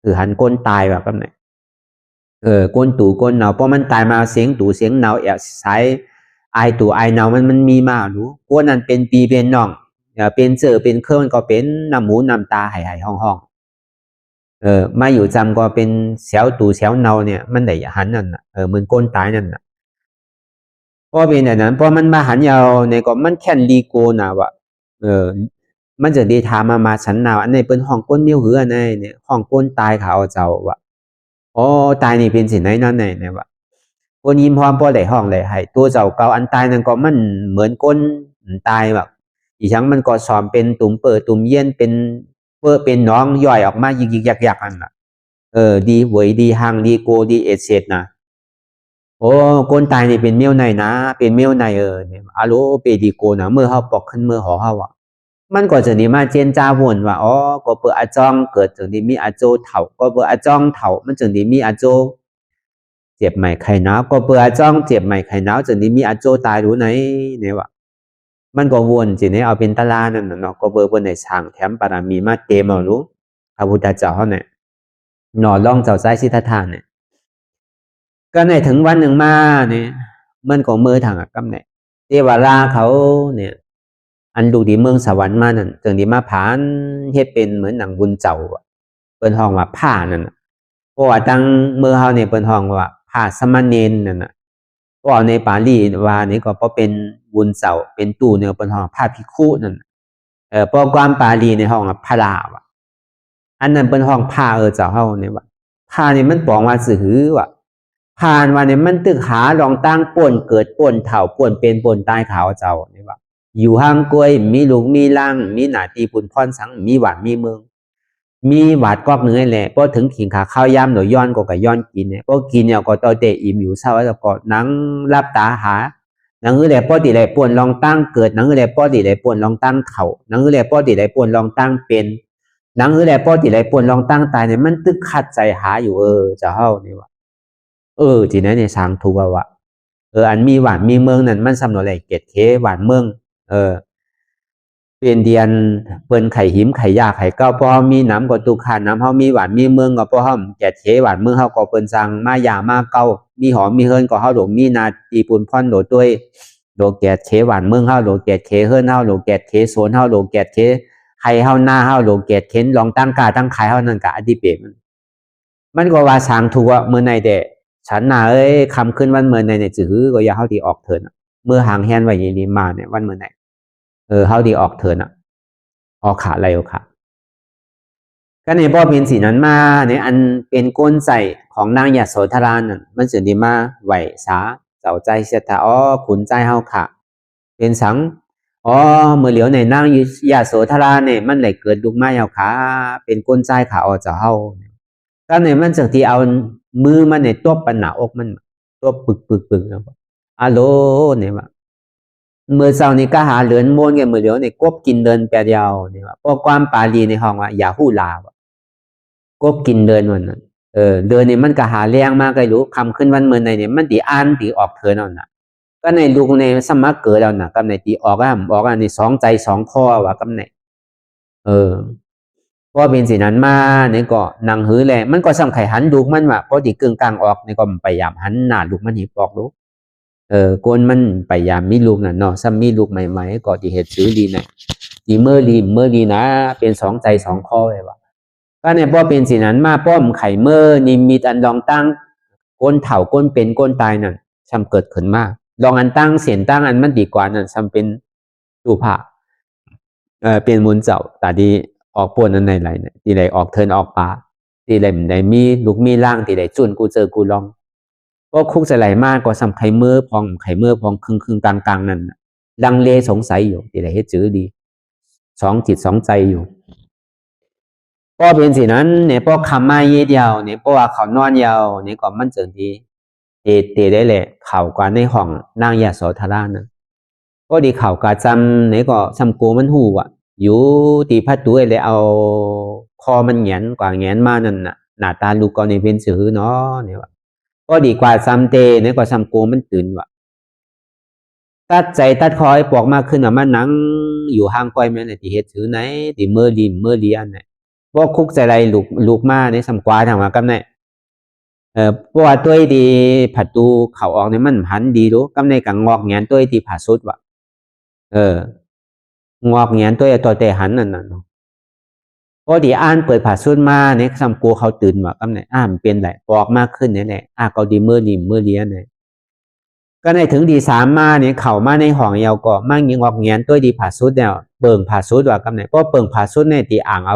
คือหันก้นตายแบบนั้นก้นตู่ก้นเนาเพราะมันตายมาเสียงตู่เสียงเนาแอบสายไอตู่ไอเนามันมีมารู้ก้นนั้นเป็นปีเป็นน้องเป็นเจอเป็นเครื่องก็เป็นน้ำหมูน้ำตาหายห้องมาอยู่จำก็เป็นเสียวตู่เสียวเนาเนี่ยมันได้หันนั่นเหมือนก้นตายนั่นเพราะเป็นอย่างนั้นเพราะมันมาหันยาวเนี่ยก็มันแค่ลีโกนะวะมันจะดีทามาฉันนาวอันนี้เป็นห้องก้นมิ้วหืออันนี้เนี่ยห้องก้นตายเขาเจ้าวะอ๋อตายนี่เป็นสิ่งไหนนั่นเนี่ยวะก้นยิ้มพร้อมพอไหลห้องไหลให้ตัวเจ้าเก่าอันตายนั่นก็มันเหมือนก้นตายแบบอีชั้งมันก็สอมเป็นตุ่มเปิดตุ่มเย็นเป็นเป็นน้องย่อยออกมายิกยักอันน่ะดีหวยดีหางดีโกดีเอเซตนะโอ้ก้นตายนี่เป็นเมียวในนะเป็นเมียวในเนี่ยอาโลเปดีโกนะเมื่อเขาปอกขึ้นเมื่อหอเขาอะมันก็จะนี่มาเจนจ้าวนว่าอ๋อก็เปิดอาจ้องเกิดจึงนี้มีอาโจเถ่าก็เปิดอาจ้องเถ่ามันจึงนี้มีอาโจ เจ็บใหม่ไข่หนาวก็เบื่อจ้องเจ็บใหม่ไข่หนาวจนนี้มีอาโจตายรู้ไหนเนี่ยวะมันก็วนจีเนี่ยเอาเป็นตลานั่นเนาะก็เบอร์บนในช่างแถมปารามีมาเตมเอารู้พระพุทธเจ้าเขาเนี่ยหน่อล่องเจ้าใจสิทธัตถะเนี่ยก็ในถึงวันหนึ่งมาเนี่ยมันก็มือทางกำเนี่ยเทวราเขาเนี่ยอันดูดีเมืองสวรรค์มานั่นถึงดีมาผานเฮ็ดเป็นเหมือนหนังบุญเจ้าเปิ้นห้องว่าผ้านั่นเพราะว่าตั้งเมื่อเฮาเนี่ยเปิ้นห้องว่าผ้าสมณเณรนั่นน่ะเพราะในปาลีว่านี่ก็เพราะเป็นบุญเจ้าเป็นตู้เนี่ยเปิ้นห้องผ้าภิกขุนั่นเพราะความปาลีในห้องพระลาวะอันนั้นเปิ้นห้องผ้าเจ้าเฮาเนี่ยว่าผ้านี่มันปองว่าสื่อว่าผ่านว่าเนี่ยมันตึกหาลองตั้งป่นเกิดป่นเฒ่าป่นเป็นป่นตายขาวเจ้าเนี่ยว่าอยู่ห้างกล้วยมีลูกมีล่างมีหน้าที่ปุ่นพรสังมีหวานมีเมืองมีหวาดกอกเนื้อแหละพอถึงขิงขาข้าวยำหน่อยย้อนก็ย้อนกินเนี่ยพอกินเนี่ยก็ต่อเตะอิ่มอยู่เช้าแล้วก็นั่งรับตาหานังแหละป้อติไหลป่วนลองตั้งเกิดนังแหละป้อติไหลป่วนลองตั้งเข่านังแหละป้อติไหลป่วนลองตั้งเป็นนังแหละป้อติไหลป่วนลองตั้งตายเนี่ยมันตึกขัดใจหาอยู่จะเฮานี่ว่าทีนั้นเนี่ยสางถูกว่าอันมีหวานมีเมืองนั่นมันสำนวนอะไรเกตเคหวานเมืองเป็นเดียนเปิ้นไข่หิมไข่ยาไข่เก้าพอมีน้ำก็ตุขาน้ำเฮามีหวานมีเมืองก็พอเฮาแกะเฉหวานเมืองเฮาก็เปิ้นสั่งมายามาเก้ามีหอมมีเฮิรนก็เฮาโดมีนาตีปุนพ่อนโดด้วยโดแกะเฉหวานเมืองเฮาโดแกะเฉเฮิรนเฮาโดแกะเฉโซนเฮาโดแกะเฉไข่เฮาหน้าเฮาโดแกะเข็นลองตั้งกาตั้งไข่เฮานั่นกะอดีเปกมันก็ว่าสางถูกว่าเมื่อในแต่ฉันน่ะคำขึ้นวันเมื่อในเนี่ยจื้อก็อย่าเฮาที่ออกเถินเมื่อหางแฮนไว้ยินดีมาเนี่ยวันเมื่อไหนเฮาที่ออกเถินออกขาอะไรออกขาก็ในบ่อเป็นสีนั้นมาเนี่ยอันเป็นก้นใส่ของนางยโสธรานั่นมันเสื่อดีมาไหวสาเจ้าใจเสียแต่ขุนใจเฮาค่ะเป็นสังเมื่อเหลียวในนางยโสธราเนี่ยมันไหลเกิดลูกไม้เฮาค่ะเป็นก้นใจขาเจ้าเฮาก็ในมันจากที่เอามือมันในตัวปัญหาอกมันตัวปึกนะอะโลเนี่ยว่าเมื่อเช้านี้ก็หาเหลือนโมนกันเมื่อเดี๋ยวในกบกินเดินแปดยาวเนี่ยว่าเพราะความปาลีในห้องว่าอย่าหู้ลาวกบกินเดินวันนั้นเดินนี่มันก็หาแรงมากก็รู้คำขึ้นวันเมื่อในเนี่ยมันตีอ่านตีออกเธอนั่นน่ะก็ในลูกในสมัครเกิดแล้วน่ะกำในตีออกบอกอันนี้สองใจสองข้อว่ากำในเพราะเป็นสิ่งนั้นมาเนี่ยก็นั่งหือแหละมันก็สำไข่หันลูกมันว่าเพราะตีกึ่งกลางออกเนี่ยก็พยายามหันหน้าลูกมันหิบออกลูกก้นมันพยายามมีลูกน่ะเนาะซ้ำมีลูกใหม่ๆก็ที่เหตุซื้อดีนะดีเมื่อดีนะเป็นสองใจสองข้อเลยว่ะก็เนี่ยพอเป็นสิ่งนั้นมาป้อมไข่เมื่อนิมิตอันลองตั้งก้นเถ่าก้นเป็นก้นตายนั่นซ้ำเกิดขึ้นมาลองอันตั้งเสียนตั้งอันมันดีกว่านั่นซ้ำเป็นสุภาเป็นมุนเจ้าตาดีออกปวนอันไหนเนี่ยที่ไหนออกเทินออกป่าที่ไหนมีลูกมีร่างที่ไหนจุนกูเจอกูลองก็คุกจะไหลมากก็ซ้ำไข่เมื่อพองครึ่งกลางนั่นลังเลสงสัยอยู่ที่ไหนให้จื้อดีสองจิตสองใจอยู่ก็เป็นสินั้นเนี่ยพอคำมาเยเดียวเนี่ยเพราะว่าเขานอนยาวเนี่ยก็มันเจิงดีเตได้แหละเข่ากว่าในห้องนางยาโสธรานะก็ดีเข่ากาจำเนี่ยก็ซ้ำโกมันหูอ่ะอยู่ตีพัดตัวเลยเอาคอมันแงนกว่าแงนมานั่นน่ะหน้าตาลูกก็ในเป็นสื่อเนาะเนี่ยว่าก็ดีกว่าซ้ำเตเนี่ยก็ซ้ำโกมันตื่นว่ะตัดใจตัดคอยปอกมากขึ้นอ่ะมันนั่งอยู่ห่างก้อยแม่ในที่เหตุถือไหนที่เมื่อดีอันไหนพวกคุกใจไรลูกมาในสำกวาทางว่ากำเนี่ยเพราะว่าตัวดีผัดตูเขาออกในมันหันดีรู้กำในกังงอกแงนตัวที่ผ่าสุดว่ะงอกแงนตัวเตะหันนั่นน่ะพอดีอ่านเปิดผ่าสุดมาเนี่ยสำกูเขาตื่นว่ะกำเนี่ยมันเป็นไรปอกมากขึ้นเนี่ยแหละก็ดีเมื่อดีอันไหนก็ในถึงดีสามมาเนี่ยเข่ามาในห้องเยาวก็มั่งยิงออกเงียนตัวดีผ่าสุดเนี่ยเปิงผ่าสุดว่ากำเนี่ยก็เปิงผ่าสุดเนี่ยตีอ่างเ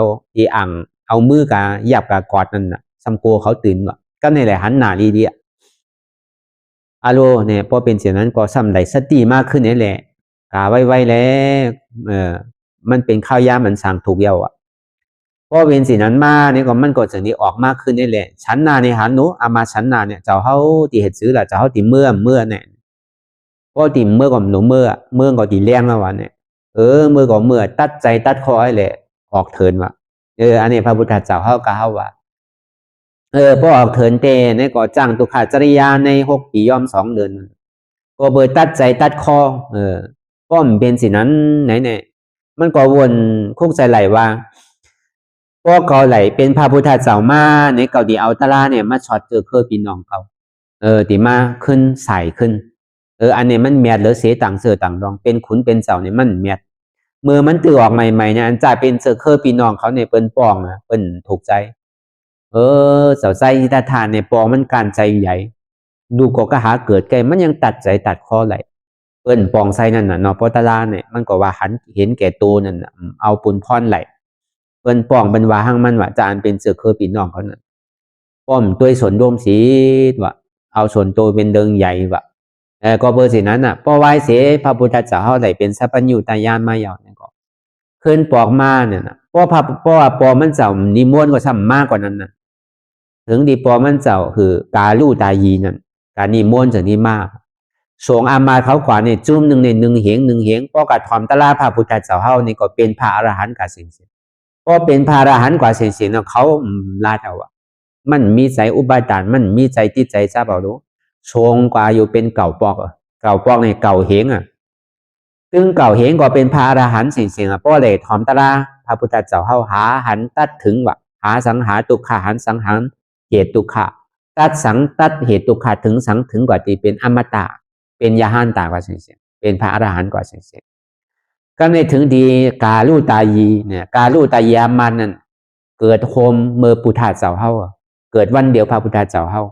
อามือกะหยับกะกอดนั่นน่ะซัมโกเขาตื่นว่ะก็ในแหละหันหน้าดีอาโลเนี่ยพอเป็นเสียนั้นก็ซ้ำได้สติมากขึ้นนี่แหละกาไว้แล้วมันเป็นข้าวยามันสั่งถูกเยาอ่ะพอเป็นสิ่งนั้นมาเนี่ยก็มันก็จะนี้ออกมากขึ้นนี่แหละชั้นนาในหันนุอามาชั้นนาเนี่ยเจ้าเขาตีเหตุซื้อละเจ้าเขาตีเมื่อเนี่ยก็ตีเมื่อก่อนหนูเมื่อก็ตีเลี้ยงมาวันเนี่ยเมื่อก่อนเมื่อตัดใจตัดคอให้แหละออกเถินว่ะอันนี้พระพุทธเจ้าเขาว่า พอออกเถินเตในก่อจ้างตุขาจริยาใน6 ปีย่อม2 เดือนก็เบอตัดใจตัดคอป้อมเป็นสินั้นไหนเนี่ยมันก็วนคุกใจไหลว่าพวกเขาไหลเป็นพระพุทธเจ้ามาในเกาดีเอาตะลาเนี่ยมาช็อตเจอเคยปีน้องเขาตีมาขึ้นใส่ขึ้นอันนี้มันเมียดหรือเสียต่างเสือต่างรองเป็นขุนเป็นเจ้าเนี่ยมันเมียดเมื่อมันตื่นออกใหม่ๆเนี่ยอันจ่ายเป็นเสือเคยปีน้องเขาเนี่ยเปิ้นปองนะเปิ้นถูกใจเสาใจที่ตาทานเนี่ยปองมันการใจใหญ่ดูก็หาเกิดไกลมันยังตัดใจตัดคอไหลเปิ้นปองไซนั่นน่ะนอปอตะลาเนี่ยมันก็ว่าหันเห็นแก่ตัวนั่นน่ะเอาปุนพรไหลเปิ้นปองเป็นว่าหั่งมันว่าจานเป็นเสือเคยปีน้องเขานั่นป้อมตัวสนโดมสีว่าเอาส่วนตัวเป็นเดิงใหญ่ว่าก็เบอร์สินั้นน่ะป้อไว้เสพระพุทธเจ้าเฮาได้เป็นสัพพัญญูตายานมาอย่างนั้นก็ขึ้นปอกมาเนี่ยนะป้อว่าปอมันเจ้านิมนต์ก็ซ้ำมากกว่านั้นน่ะถึงดีปอมันเจ้าคือกาลู่ตายีนั่นการนิมนต์จะนี่มากสงอามาเขาขวาเนี่ยจุ่มหนึ่งในหนึ่งเหงป้อกัดถอมตะลาพระพุทธเจ้าเฮานี่ก็เป็นพระอรหันต์กาเสียงก็เป็นพระอรหันต์กว่าเสียงเนาะเขาลาดเอาอะมันมีใจอุบาทานมันมีใจติดใจทราบเอาดูชงกว่าอยู่เป็นเก่าปอกในเก่าเหงซึ่งเก่าเหงก็เป็นพระอรหันต์เสียงป้อเลยถอมตะลาพระพุทธเจ้าเฮาหาหันตัดถึงว่าหาสังหาตุกขาหันสังหารเหตุตุกขาตัดเหตุตุกขาถึงสังถึงกว่าที่เป็นอมตะเป็นยาหันตากว่าเสียงเป็นพระอรหันต์กว่าเสียงก็ในถึงดีกาลู่ตายีเนี่ยกาลู่ตายีมันนั่นเกิดโฮมเมื่อพุทธเจ้าเฮาเกิดวันเดียวพระพุทธเจ้าเฮา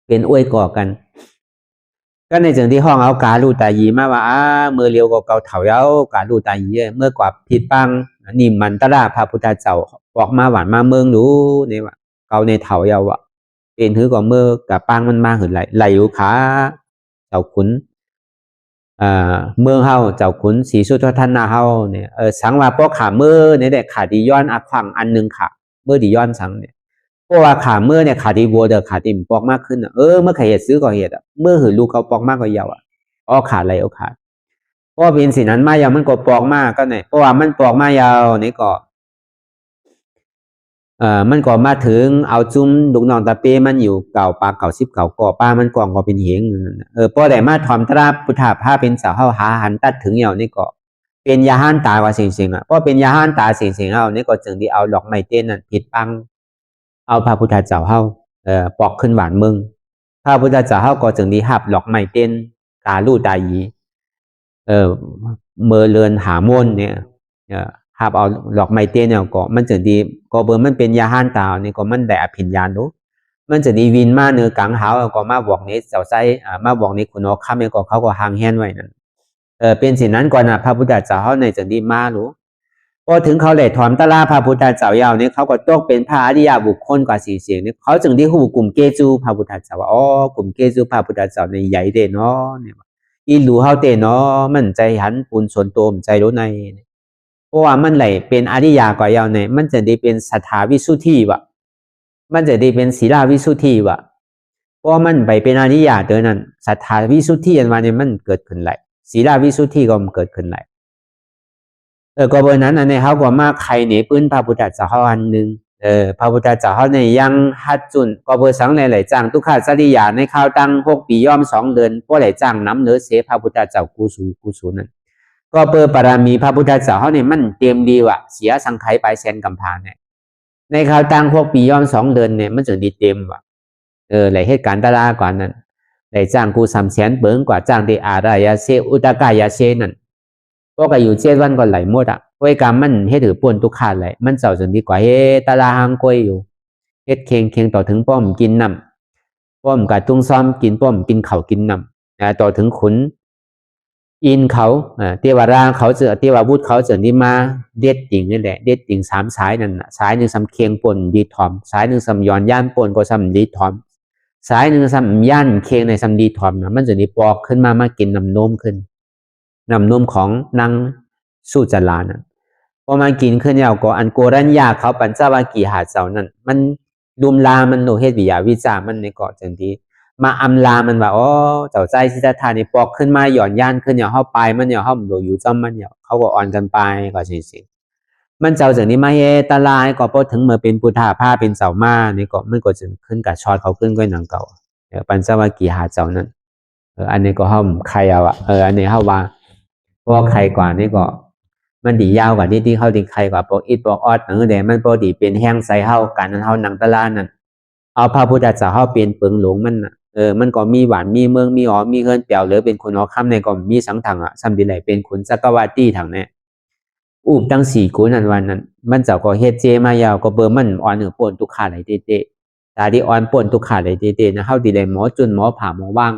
เป็นอ้วยก่อกันก็ในถึงที่ห้องเอากาลู่ตายีมาว่าเมื่อเลียวก็เกาเถาเย้ากาลู่ตายีเมื่อกว่าผิดปังนิมมันตระพระพุทธเจ้าออกมาหวานมาเมืองดูเนี่ยว่าเกาในเถาเย้าเป็นถือก็เมื่อกับปังมันมาหืนไหลอยู่ขาเจ้าขุนเมืองเฮาเจ้าขุนศรีสุโธทนาเฮาเนี่ยสังว่าพวกขาเมื่อเนี่ยแต่ขาดีย้อนอักฟังอันนึงขาเมื่อดีย้อนสังเนี่ยเพราะว่าขาเมื่อเนี่ยขาดีวัวเดอขาดิมปอกมากขึ้นเมื่อใครเหตุซื้อก็เหตุเมื่อหือลูกเขาปอกมากก็ยาวขาดอะไรขาดเพราะเป็นสิ่งนั้นมายาวมันก็ปอกมากก็เนี่ยเพราะว่ามันปอกมายาวนี่ก็มันก็มาถึงเอาจุ้มลูกน้องตาเป้มันอยู่เก่าปลาเก่า10 เก่าก่อป้ามันกองก็เป็นเหงพอได้มาถอมตราพุทธาภาเป็นสาวเฮาหาหันตัดถึงเหย่านี่ก็เป็นยาห้านตาว่าเสียงเพราะเป็นยาห้านตาเสียงเฮานี่ก็จึงที่เอาดอกไม้เต้นนั่นผิดปังเอาพระพุทธเจ้าเฮาปอกขึ้นหวานมึงพระพุทธเจ้าเฮาก็จึงที่หับดอกไม้เต้นกาลู่ตายีเมื่อเลือนหามนเนี่ยหับเอาดอกไม้เต้นเนี่ยก็มันจึงดีก็เบอร์มันเป็นยาห้านตานี่ก็มันได้อภิญญาณรู้มันจะดีวินมาเนื้อกังหาวก็มาบอกนี้เจ้าไซมาบอกนี้คุณออกข้ามก็เขาก็ห่างแหนไว้นั่นเป็นสิ่งนั้นก่อนนะพระพุทธเจ้าเขาในจะดีมารู้พอถึงเขาเลยถอมตะลาพระพุทธเจ้ายาวนี่เขาก็ต้องเป็นพระอริยบุคคลกว่า4 เสียงนี่เขาจึงได้หูกลุ่มเกจูพระพุทธเจ้าว่ากลุ่มเกจูพระพุทธเจ้าในใหญ่เด่นเนาะเนี่ยอีหลูเฮาเตเนาะมันใจหันปุนสนโตมใจรู้ในเพราะว่ามันไหลเป็นอริยกว่ายาวเนี่ยมันจะได้เป็นสัทธาวิสุทธิวะมันจะได้เป็นศีลาวิสุทธิวะเพราะมันไปเป็นอริยะเดินนั้นสัทธาวิสุทธิอันว่าเนี่ยมันเกิดขึ้นไหลศีลาวิสุทธิก็มันเกิดขึ้นไหลก็เบอร์นั้นอันนี้เขาก็มาใครหนีปื้นพระพุทธเจ้าอันหนึ่งพระพุทธเจ้าเขาเนี่ยยังฮัดจุนก็เบอร์สังหลายๆจ้างทุกขาสริยาในข้าวตั้ง6 ปีย่อม2 เดือนเพราะหลายจ้างน้ำเนื้อเสพระพุทธเจ้ากูสูนั่นก็เปิดปรามีพระพุทธเจ้าเขาเนี่ยมันเตรียมดีว่ะเสียสังไขไปแสนกำพานเนี่ยในข้าวตั้ง6 ปีย่อม2 เดือนเนี่ยมันจะดีเต็มว่ะหลายเหตุการณ์ตลาดกว่านั้นหลายจ้างกู3 แสนเบิ้งกว่าจ้างที่อารายาเซอุตกายาเซนั่นพวกก็อยู่7 วันก็ไหลหมดโวยกรรมมันเฮ็ดถือป่วนทุกขาดเลยมันเจ้าจนดีกว่าตาลาหางกล้วยอยู่เฮ็ดเคียงต่อถึงป้อมกินน้ำป้อมกับตุ้งซ้อมกินป้อมกินเขากินน้ำต่อถึงขุนอินเขาเทวราเขาเจอเทวบุตรเขาเจอนี่มาเด็ดจริงนี่แหละเด็ดจริง3 สายนั่นสายหนึ่งสำเคียงป่นดีทอมสายหนึ่งสำย้อนย่านป่นก็สำดีทอมสายหนึ่งสำย่านเคียงในสำดีทอมนะมันจะนี่ปอกขึ้นมากินน้ำนมขึ้นน้ำนมของนางสุจรานะพอมากินขึ้นยาวก็อันโกรัญญาเขาปัญจวัคคีย์หาเจ้านั่นมันดุมลามันโนเฮ็ดวิยาวิจามันในเกาะจังทีมาอำลามันว่าเจ้าใจสิทธานี่ปอกขึ้นมาหย่อนย่านขึ้นอย่างเฮาไปมันอย่างเฮาอยู่จำมันอย่างเขาก็อ่อนกันไปก็สิ มันเจ้าจากนี้มาเฮตาลายก็พอถึงเมื่อเป็นพุทธาผ้าเป็นเสามานี่ก็มันก็จะขึ้นกับชอดเขาขึ้นก้อยหนังเก่าปัญจวัคคีย์หาเจ้านั้นอันนี้ก็ห้อมใครเอาอันนี้เขาว่าเพราะใครกว่านี่ก็มันดียาวกว่าที่เขาดีใครกว่าพวกอิดพวกออดเดี๋ยวมันพอดีเป็นแห้งใส่เฮากันนั้นเฮาหนังตะลานั่นเอาพระพุทธเจ้าเฮาเป็นเปิงหลงมันมันก็มีหวานมีเมืองมีอ๋อมีเฮินเปียวหรือเป็นคนอ๋อค่ำในก็มีสังถังซ้ำดีไหลเป็นขุนจักรวาตีถังเนี่ยอุบตั้ง4กุนันวันนั้นมันเจ้าก็เฮ็ดเจมายาวก็เบอร์มันอ่อนป่นทุกขาไหลเตะตาที่อ่อนป่นทุกขาไหลเตะนะเฮาดีไหลหมอจุนหมอผ่าหมอว่าง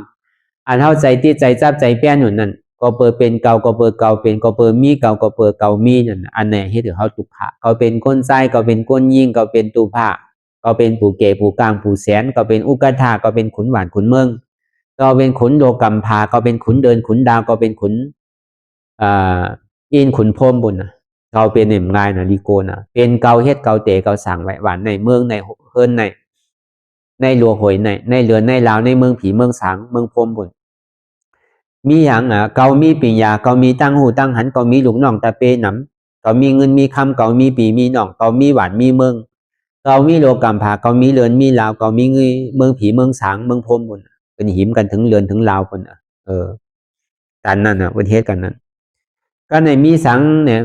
อันเฮาใจที่ใจจับใจแป้นอยู่นั่นก็เปิดเป็นเก่าก็เปิดเก่าเป็นก็เปิดมีเก่าก็เปิดเก่ามีนั่นอันไหนเฮ็ดให้เฮาทุกขะก็เป็นก้นไส้ก็เป็นก้นยิ่งก็เป็นตูผ้าก็เป็นผู้เก๋ผู้กลางผู้แสนก็เป็นอุกธาก็เป็นขุนหวานขุนเมืองก็เป็นขุนโลกัมพาก็เป็นขุนเดินขุนดาวก็เป็นขุนอินขุนพรหมบุญนะเราเป็นเหน่มงายนะลีโกนะเป็นเกาเฮ็ดเกาเตะเกาสั่งไว้หวานในเมืองในเฮิรนในหลวงหวยในเรือนในลาวในเมืองผีเมืองสางเมืองพรหมบุญมีอย่างเกามีปิญญาเกามีตั้งหูตั้งหันเกามีหลุงน่องตะเปหนำเกามีเงินมีคำเกามีปีมีน่องเกามีหวานมีเมืองเกามีโลกัมพาเกามีเรือนมีลาวเกามีเมืองผีเมืองสางเมืองพรหมบุญเป็นหิมกันถึงเรือนถึงลาวคนกันนั่นประเทศกันนั้นก็ในมีสังเนี่ย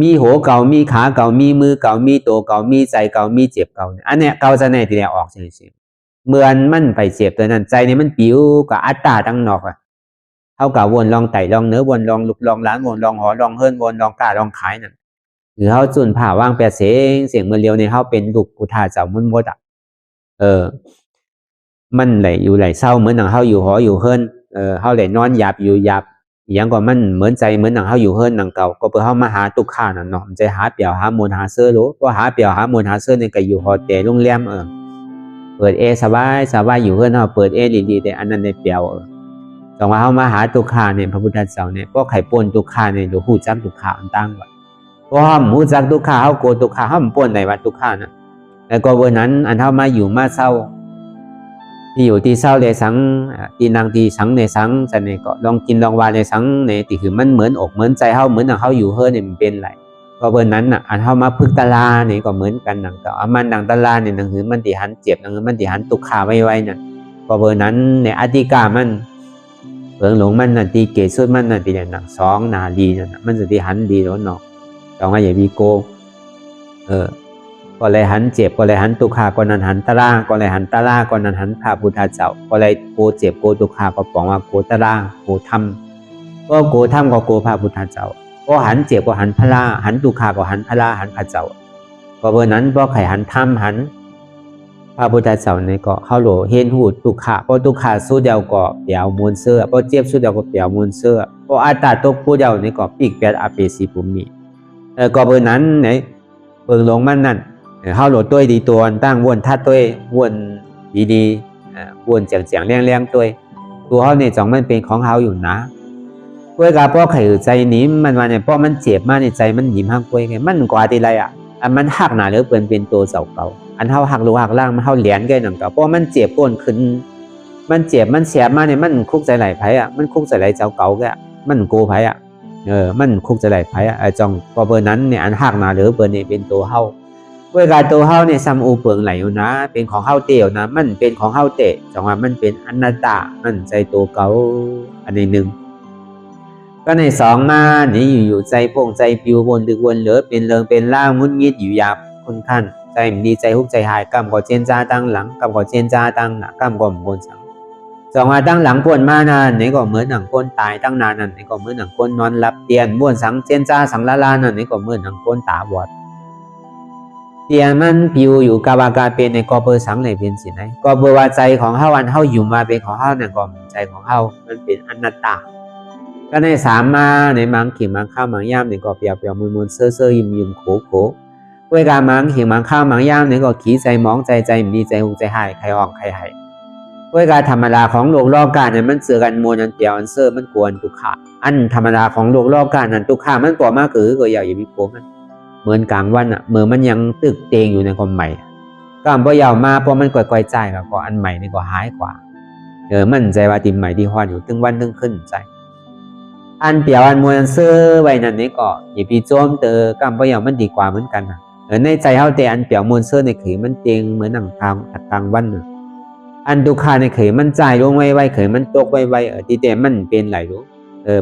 มีหัวเก่ามีขาเก่ามีมือเก่ามีตัวเก่ามีใจเก่ามีเจ็บเก่าเนี่ยอันเนี้ยเก่าจะแน่ทีเดียวออกเฉยๆเมื่อมันไปเจ็บตัวนั้นใจเนี่ยมันปิวกับอัตตาตั้งนอกเท่ากับวนลองไต่ลองเนื้อวนลองลุกลองล้านวนลองหอลองเฮิรนวนลองกล้าลองขายนั่นหรือเขาจุนผ่าว่างแปดเสียงเมื่อเรียวในเขาเป็นลูกกุธาเจ้ามุ่นมดมันไหลอยู่ไหลเศร้าเหมือนหนังเขาอยู่หออยู่เฮิรนเขาไหลนอนหยาบอยู่หยาบอย่างก็มันเหมือนใจเหมือนหนังเขาอยู่เฮิรนหนังเก่าก็เพื่อเขามาหาตุกข้านั่นเนาะใจหาเปี่ยวหามวลหาเสื้อรู้เพราะหาเปี่ยวหามวลหาเสื้อในก็อยู่หอแต่โรงแรมเปิดสบายอยู่เฮิรนเขาเปิดดีๆแต่อันนั้นในเปี่ยวจังว่าเขามาหาตุกข้าเนี่ยพระพุทธเจ้าเนี่ยพวกไข่ป่นตุกข้าเนี่ยหรือหูจักตุกข้าอันตั้งว่าเพราะเขาหูจักตุกข้าเขาโกตุกข้าเขาป่นในวัดตุกข้านะแล้วก็วันนั้นอันเขามาอยู่มาเศร้าที่อยู่ที่เศร้าเลยสังที่นางที่สังในสังจะเนี่ยก็ลองกินลองวาในสังเนี่ยที่คือมันเหมือนอกเหมือนใจเขาเหมือนเขาอยู่เฮิรนเนี่ยมันเป็นไรก็เบอร์นั้นอันเขามาพึกตาลาเนี่ยก็เหมือนกันหนังก็มันดังตาลาเนี่ยหนังคือมันตีหันเจ็บหนังคือมันตีหันตุกขาไว้เนี่ยก็เบอร์นั้นในอธิกามันเปิงหลงมันตีเกศสุดมันตีเนี่ยหนัง2นาลีเนี่ยมันจะตีหันดีแล้วเนาะจังว่าอย่าบีโกก็เลยหันเจ็บก็เลยหันตุขาก็นั้นหันตะล่าก็เลยหันตะล่าก็นั้นหันพระพุทธเจ้าก็เลยโกเจ็บโกตุขาก็บอกว่าโกตะล่าโกทำก็โกทำก็โกพระพุทธเจ้าก็หันเจ็บก็หันพระล่าหันตุขาก็หันพระล่าหันพระเจ้าก็เบอร์นั้นพอไข่หันทำหันพระพุทธเจ้าในก็เข้าโหลเห็นหูตุขาพอตุขาสู้เดียวก็เปียวมวลเสื้อพอเจ็บสู้เดียวก็เปียวมวลเสื้อพออาตาตกผู้เดียวในก็ปีกเปียอาเปสีภูมิก็เบอร์นั้นไหนเบิ่งลงมันนั่นเขาโหลดตัวดีตัวตั้งวนทัดตัววนดีวนเจียงแรงตัวเขาเนี่ยจังมันเป็นของเขาอยู่นะกล้วยกับพ่อไข่ใจหนีมันมาเนี่ยเพราะมันเจ็บมากในใจมันหยิมหักกล้วยไงมันกว่าทีไรอันมันหักหนาหรือเป็นตัวเสาเก่าอันเขาหักลูกหักล่างมันเขาเหรียญแก่หนังเก่าเพราะมันเจ็บก้นขึ้นมันเจ็บมันเสียบมาเนี่ยมันคุกใจไหลไผ่มันคุกใจไหลเจ้าเก่าแกมันโกไผ่มันคุกใจไหลไผ่จังพอเบอร์นั้นเนี่ยอันหักหนาหรือเนี่ยเป็นตัวเขาเวลาตัวเฮาเนี่ยซ้ำอูเปิงไหลอยู่นะเป็นของเฮาเตี่ยวนะมันเป็นของเฮาเตะจังว่ามันเป็นอนัตตามันใจตัวเก่าอันในหนึ่งก็ใน2มานี่อยู่ใจโป่งใจปิววนดึกวนเหลือเป็นเริงเป็นล่างงุนงิดอยู่หยาบคุณขั้นใจดีใจฮุกใจหายกำก่อเจนจ้าตั้งหลังกำก่อเจนจ้าตั้งหน้ากำก่อมบนสังจังว่าตั้งหลังปวนมานานนี่ก็เหมือนหนังก้นตายตั้งนานนั่นนี่ก็เหมือนหนังก้นนอนหลับเตียนบ้วนสังเจนจ้าสังละลานั่นนี่ก็เหมือนหนังก้นตาบอดเตียนมันปิวอยู่กาวากาเป็นในกอเบอร์สังเลยเป็นสิไหนกอเบอร์ว่าใจของเฮาอันเฮาอยู่มาเป็นของเฮาเนี่ยก็ใจของเฮามันเป็นอนัตตาก็ใน3มาในมังขิงมังข้าวมังย่ามเนี่ยก็เปียวมุนเซ่อยิ้มโขเวลามังขิงมังข้าวมังย่ามเนี่ยก็ขี้ใจมองใจดีใจหุกใจหายใครออกใครหายเวลาธรรมดาของโลกรอบกาเนี่ยมันเสือกันมวลอันเปียวอันเซ่อมันกวนตุกขะอันธรรมดาของโลกรอบกานั้นตุกขะมันก่อมากก็อย่ามีโกมันเหมือนกลางวันเมื่อมันยังตึกเตงอยู่ในความใหม่ก็พอยาวมาพอมันก่อยใจก็อันใหม่นี่ก็หายกว่ามันใจว่าติมใหม่ที่ฮอนอยู่ตึงวันตึงขึ้นใจ อันเปรียวอันมวลเสื้อไว้นั่นนี่ก็อย่าไปโจมเตอกำประโยชน์มันดีกว่าเหมือนกันนะในใจเฮาแต่อันเปรียวมวลเสื้อในขือมันเตียงเหมือนหนังทางวันนะอันดุขาในขือมันใจลงไว้ขือมันตกไว้ที่แต่มันเป็นไหลรู้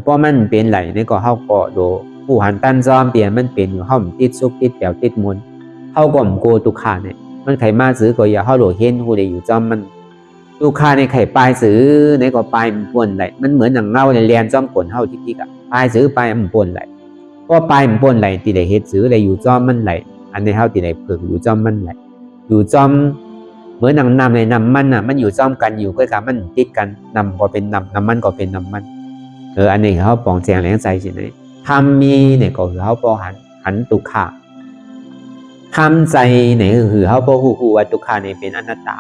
เพราะมันเป็นไหลนี่ก็เฮาก็โดผู้หันตันซ้อมเปลี่ยนมันเป็นอยู่เฮาติดสุขติดเปรียวติดมวลเฮาก็มโกตุขาเนี่ยมันไขมาซื้อก็อย่าเฮาโหลเห็นผู้ใดอยู่จอมมันลูกค้าในไข่ปลายซื้อในก็ปลายมันป่นไหลมันเหมือนหนังเงาในเรียนจอมผลเฮาที่กับปลายซื้อปลายมันป่นไหลก็ปลายมันป่นไหลตีได้เฮ็ดซื้อได้อยู่จอมมันไหลอันในเฮาตีได้เพิ่งอยู่จอมมันไหลอยู่จอมเหมือนหนังนำในนำมันน่ะมันอยู่จอมกันอยู่ก็กับมันติดกันนำก็เป็นน้ำมันก็เป็นน้ำมันอันนี้เฮาปองแจงแหลงใจสิเนี่ยทำมีเนี่ยก็คือเฮาปอหันตุขาทำใจเนี่ยคือเฮาปอฮู้ว่าตุขาเนี่ยเป็นอนัตตา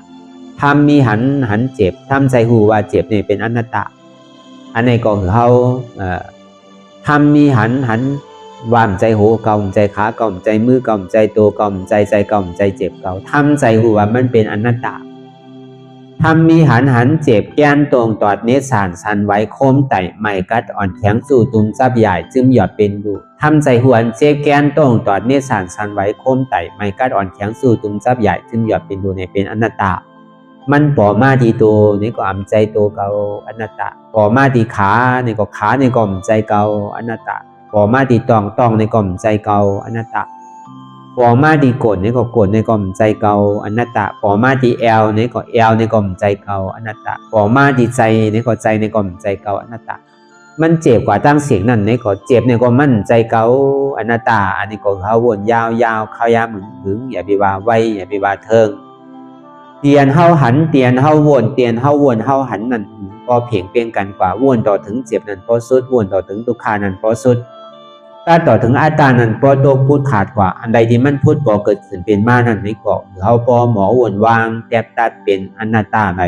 ทำมีหันเจ็บทำใจหูว่าเจ็บเนี่ยเป็นอนัตตาอันนี้ก็คือเขาทำมีหันวามใจโหเก่าใจขาเก่าใจมือเก่าใจตัวเก่าใจเก่าใจเจ็บเก่าทำใจหูว่ามันเป็นอนัตตาทำมีหันเจ็บแก้นตรงตอดเนสานสันไว้โคมไต่ไม่กัดอ่อนแข็งสู่ตุมซับใหญ่จึงหยอดเป็นดูทำใจหวนเจ็บแก้นตรงตอดเนสานสันไว้โคมไต่ไม่กัดอ่อนแข็งสู่ตุมซับใหญ่จึงหยอดเป็นดูในเป็นอนัตตามันปอมาที่ตัวนี่ก็อ่ำใจตัวเก่าอนัตตาปอมาที่ขานี่ก็ขานี่ก็อ่ำใจเก่าอนัตตาปอมาที่ตองนี่ก็อ่ำใจเก่าอนัตตาปอมาที่กดนี่ก็กดนี่ก็อ่ำใจเก่าอนัตตาปอมาที่แอลนี่ก็แอลนี่ก็อ่ำใจเก่าอนัตตาปอมาที่ใจนี่ก็ใจนี่ก็อ่ำใจเก่าอนัตตามันเจ็บกว่าตั้งเสียงนั่นนี่ก็เจ็บนี่ก็มั่นใจเก่าอนัตตาอันนี้ก็เขาวนยาวเข้ายามหึงอย่าไปว่าไว้อย่าไปว่าเทิงเตียนเฮาหันเตียนเฮาวนเตียนเฮาวนเฮาหันนั่นก็เพียงเปลี่ยนกันกว่าวนต่อถึงเจ็บนั่นพอสุดวนต่อถึงทุกขานั่นพอสุดถ้าต่อถึงอัตตานั่นพอโตพูดขาดกว่าอันใดที่มันพูดพอเกิดขึ้นเป็นมานั่นไม่ก็เฮาพอหมอวนวางแทบตัดเป็นอนัตตาไหน